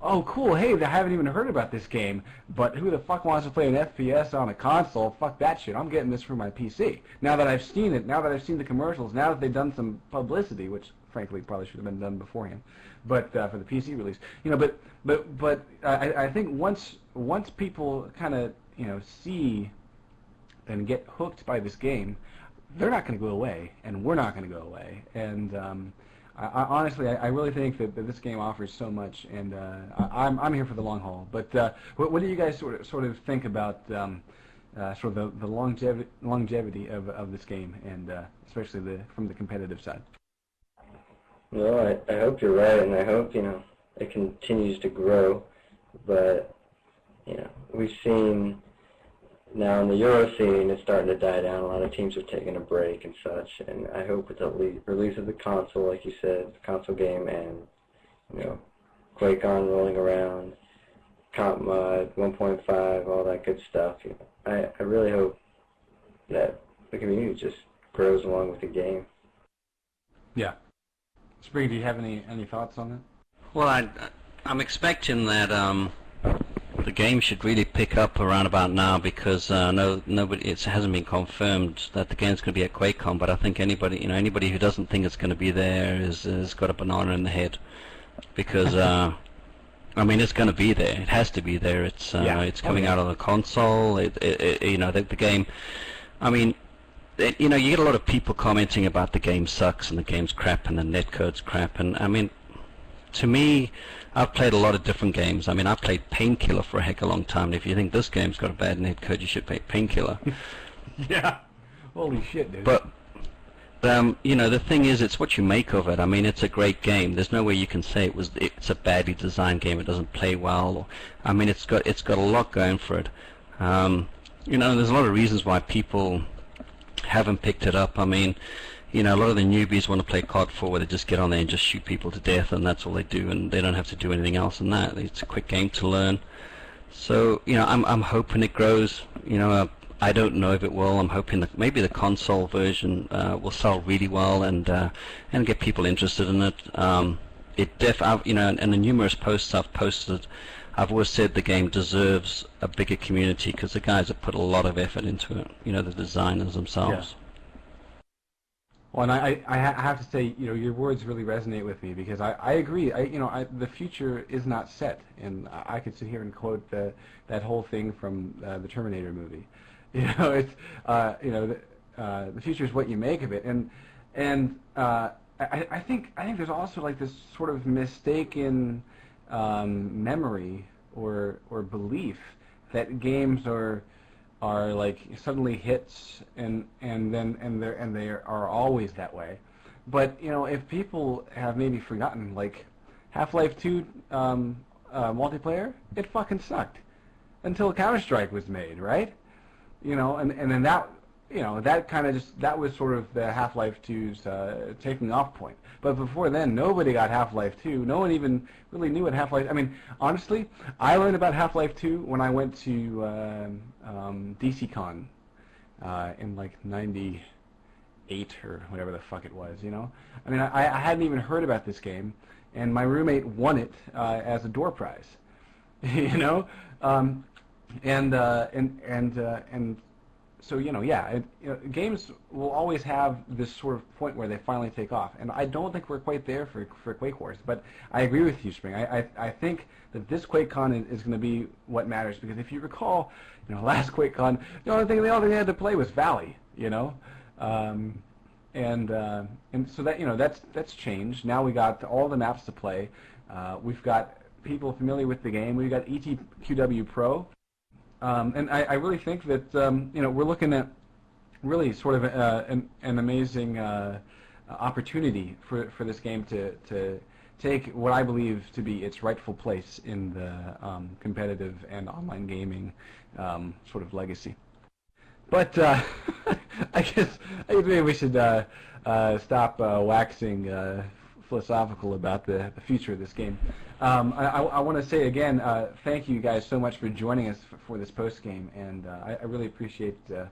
oh, cool, hey, I haven't even heard about this game, but who the fuck wants to play an FPS on a console? Fuck that shit. I'm getting this for my PC. Now that I've seen it, now that I've seen the commercials, now that they've done some publicity, which frankly probably should have been done beforehand, but for the PC release, but I think once people kind of see and get hooked by this game, they're not going to go away, and we're not going to go away, and honestly, I really think that this game offers so much, and I'm here for the long haul. But what do you guys sort of think about sort of the longevity of this game, and especially from the competitive side? Well, I hope you're right, and I hope it continues to grow. But we've seen now in the Euro scene, it's starting to die down. A lot of teams are taking a break and such, and I hope with the release of the console, like you said, the console game, and Quake on rolling around, comp mod, 1.5, all that good stuff. You know, I really hope that the community just grows along with the game. Yeah. Spring, do you have any thoughts on that? Well, I'm expecting that the game should really pick up around about now, because nobody, it hasn't been confirmed that the game's going to be at QuakeCon, but I think anybody who doesn't think it's going to be there has got a banana in the head, because I mean, it's going to be there. It has to be there. It's coming out on the console. The game. I mean, you get a lot of people commenting about the game sucks and the game's crap and the netcode's crap, and I mean, to me, I've played a lot of different games. I mean, I played Painkiller for a heck of a long time, and if you think this game's got a bad netcode, you should play Painkiller. Yeah. Holy shit, dude. But the thing is, it's what you make of it. I mean, it's a great game. There's no way you can say it's a badly designed game. It doesn't play well. I mean, it's got a lot going for it. There's a lot of reasons why people haven't picked it up. I mean, a lot of the newbies want to play COD 4, where they just get on there and just shoot people to death, and that's all they do, and they don't have to do anything else than that. It's a quick game to learn. So, I'm hoping it grows. I don't know if it will. I'm hoping that maybe the console version will sell really well and get people interested in it. And the numerous posts I've posted, I've always said the game deserves a bigger community, because the guys have put a lot of effort into it. The designers themselves. Yeah. Well, and I have to say, your words really resonate with me, because I agree. The future is not set, and I could sit here and quote that whole thing from the Terminator movie. It's the future is what you make of it, and I think there's also like this sort of mistaken memory or belief that games are like suddenly hits and they are always that way. But if people have maybe forgotten, like Half-Life 2 multiplayer, it fucking sucked until Counter-Strike was made, right? And then that that kind of that was sort of the Half-Life 2's taking off point. But before then, nobody got Half-Life 2. No one even really knew what Half-Life. I mean, honestly, I learned about Half-Life 2 when I went to DCCon in like '98 or whatever the fuck it was. I mean, I hadn't even heard about this game, and my roommate won it as a door prize. So games will always have this sort of point where they finally take off, and I don't think we're quite there for Quake Wars. But I agree with you, Spring. I think that this QuakeCon is going to be what matters, because if you recall, last QuakeCon, the only thing they had to play was Valley, and so that that's changed. Now we got all the maps to play. We've got people familiar with the game. We've got ETTV Pro. And I really think that we're looking at really sort of an amazing opportunity for this game to take what I believe to be its rightful place in the competitive and online gaming sort of legacy. But I guess maybe we should stop waxing philosophical about the future of this game. I want to say again, thank you guys so much for joining us for this post game, and I really appreciate the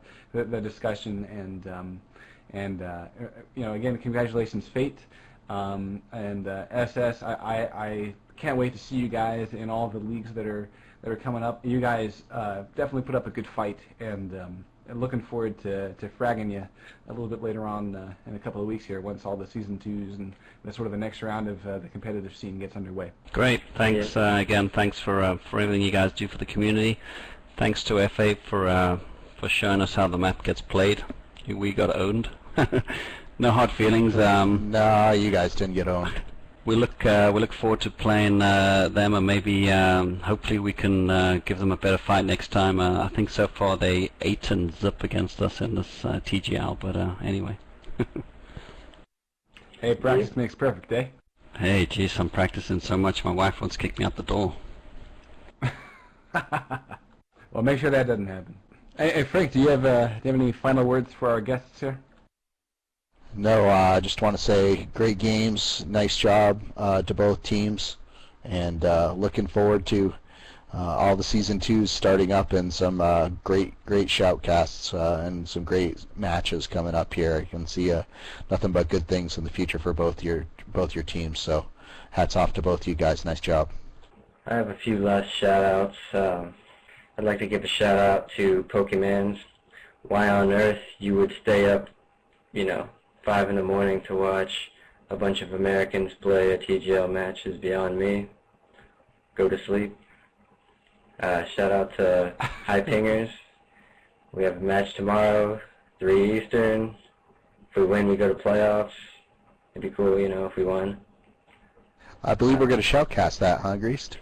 discussion, and again, congratulations, Fate, and SS. I can't wait to see you guys in all the leagues that are coming up. You guys definitely put up a good fight, and looking forward to fragging you a little bit later on in a couple of weeks here, once all the Season 2s and sort of the next round of the competitive scene gets underway. Great. Thanks again. Thanks for everything you guys do for the community. Thanks to F8 for showing us how the map gets played. We got owned. No hard feelings. No, you guys didn't get owned. We look forward to playing them, and maybe hopefully we can give them a better fight next time. I think so far they 8-0 against us in this TGL, but anyway. Hey, practice makes perfect, eh? Hey, geez, I'm practicing so much my wife wants to kick me out the door. Well, make sure that doesn't happen. Hey, Frank, do you have any final words for our guests here? No, I just want to say great games, nice job to both teams, and looking forward to all the season 2s starting up, and some great shoutcasts and some great matches coming up here. I can see nothing but good things in the future for both your teams. So hats off to both you guys. Nice job. I have a few last shout-outs. I'd like to give a shout-out to Pokemans. Why on earth you would stay up, 5 in the morning to watch a bunch of Americans play a TGL match is beyond me. Go to sleep. Shout out to High Pingers. We have a match tomorrow, 3 Eastern. If we win, we go to playoffs. It'd be cool, if we won. I believe we're going to shoutcast that, huh, Greased?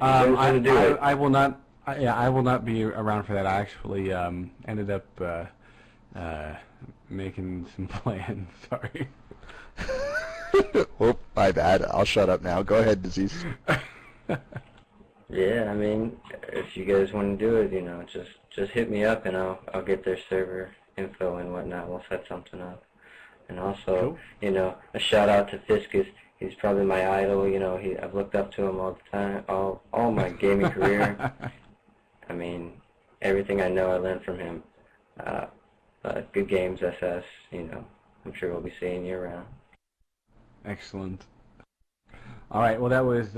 I will not. I will not be around for that. I actually ended up making some plans. Sorry. Oh, my bad. I'll shut up now. Go ahead, Disease. Yeah, if you guys want to do it, just hit me up and I'll get their server info and whatnot. We'll set something up. And also, cool. A shout out to Fishstix. He's probably my idol. I've looked up to him all the time, all my gaming career. Everything I know I learned from him. Good games, SS. I'm sure we'll be seeing you around. Excellent. All right. Well, that was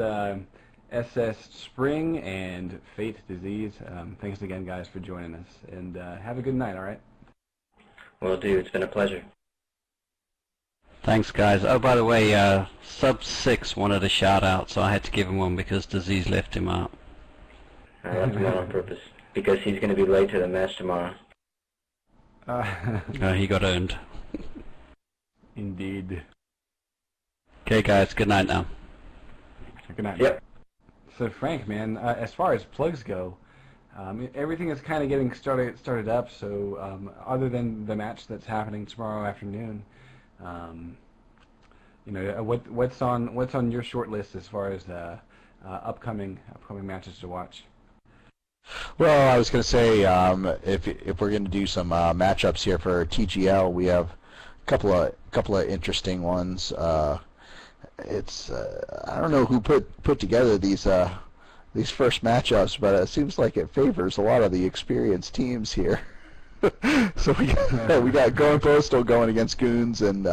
SS Spring and Fate Disease. Thanks again, guys, for joining us. And have a good night. All right. Will do. It's been a pleasure. Thanks, guys. Oh, by the way, Sub6 wanted a shout-out, so I had to give him one because Disease left him out. I left him out on purpose because he's going to be late to the match tomorrow. He got owned. Indeed. Okay, guys. Good night now. Good night. Yep. So, Frank, man, as far as plugs go, everything is kind of getting started up. So, other than the match that's happening tomorrow afternoon, what's on your short list as far as upcoming matches to watch? Well, I was going to say, if we're going to do some matchups here for TGL, we have a couple of interesting ones. It's I don't know who put together these first matchups, but it seems like it favors a lot of the experienced teams here. So we got Going Postal going against Goons, and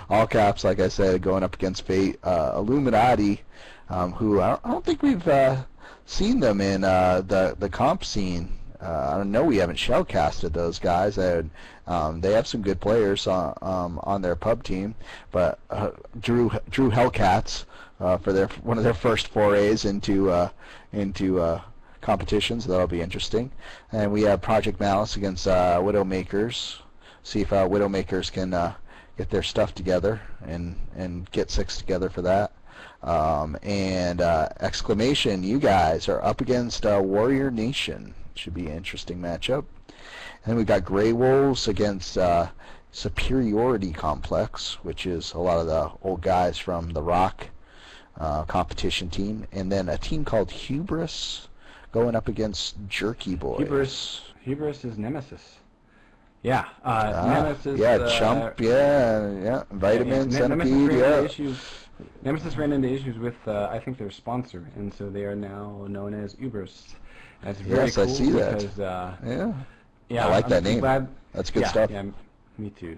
All Caps, like I said, going up against Fate. Illuminati, who I don't think we've seen them in the comp scene. I know we haven't shoutcasted those guys. They have some good players on their pub team, but Drew Hellcats for one of their first forays into competitions. That'll be interesting. And we have Project Malice against Widowmakers. See if Widowmakers can get their stuff together and get 6 together for that. And Exclamation, you guys are up against Warrior Nation. Should be an interesting matchup. And we've got Grey Wolves against Superiority Complex, which is a lot of the old guys from the Rock competition team. And then a team called Hubris going up against Jerky Boys. Hubris is Nemesis. Yeah, Nemesis. Yeah, Chump. Yeah. Vitamin, Centipede. Nemesis ran into issues with, I think, their sponsor, and so they are now known as Ubers. That's very cool. I see that. Because, yeah, I like that name. Glad. That's good stuff. Yeah, me too.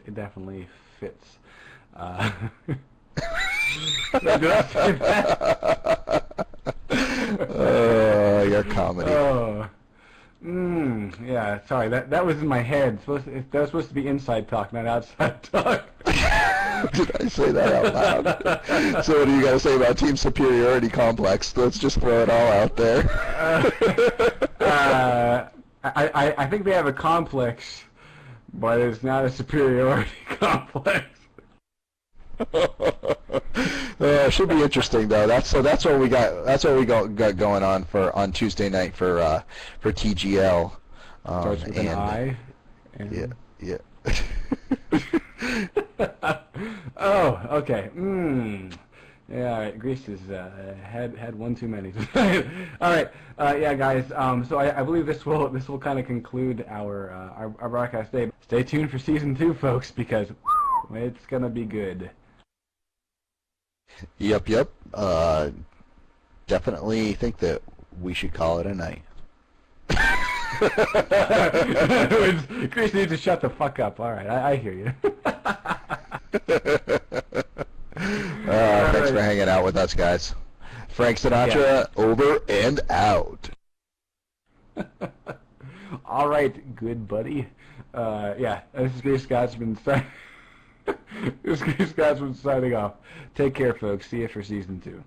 It definitely fits. Did I say that? Your comedy. Yeah, sorry. That was in my head. That was supposed to be inside talk, not outside talk. Did I say that out loud? So what do you got to say about Team Superiority Complex? Let's just throw it all out there. I think they have a complex, but it's not a superiority complex. Should be interesting though. That's what we got. That's what we got going on Tuesday night for TGL. Starts with an I. Yeah. Oh, okay. Yeah, all right. Grease has had one too many. All right. Yeah, guys. So I believe this will kind of conclude our broadcast day. Stay tuned for season 2, folks, because it's gonna be good. Yep. definitely think that we should call it a night. Chris needs to shut the fuck up. All right, I hear you. Thanks for hanging out with us, guys. Frank Sinatra, over and out. All right, good buddy. Yeah, this is GreasedScotsman. This is GreasedScotsman signing off. Take care, folks. See you for season 2.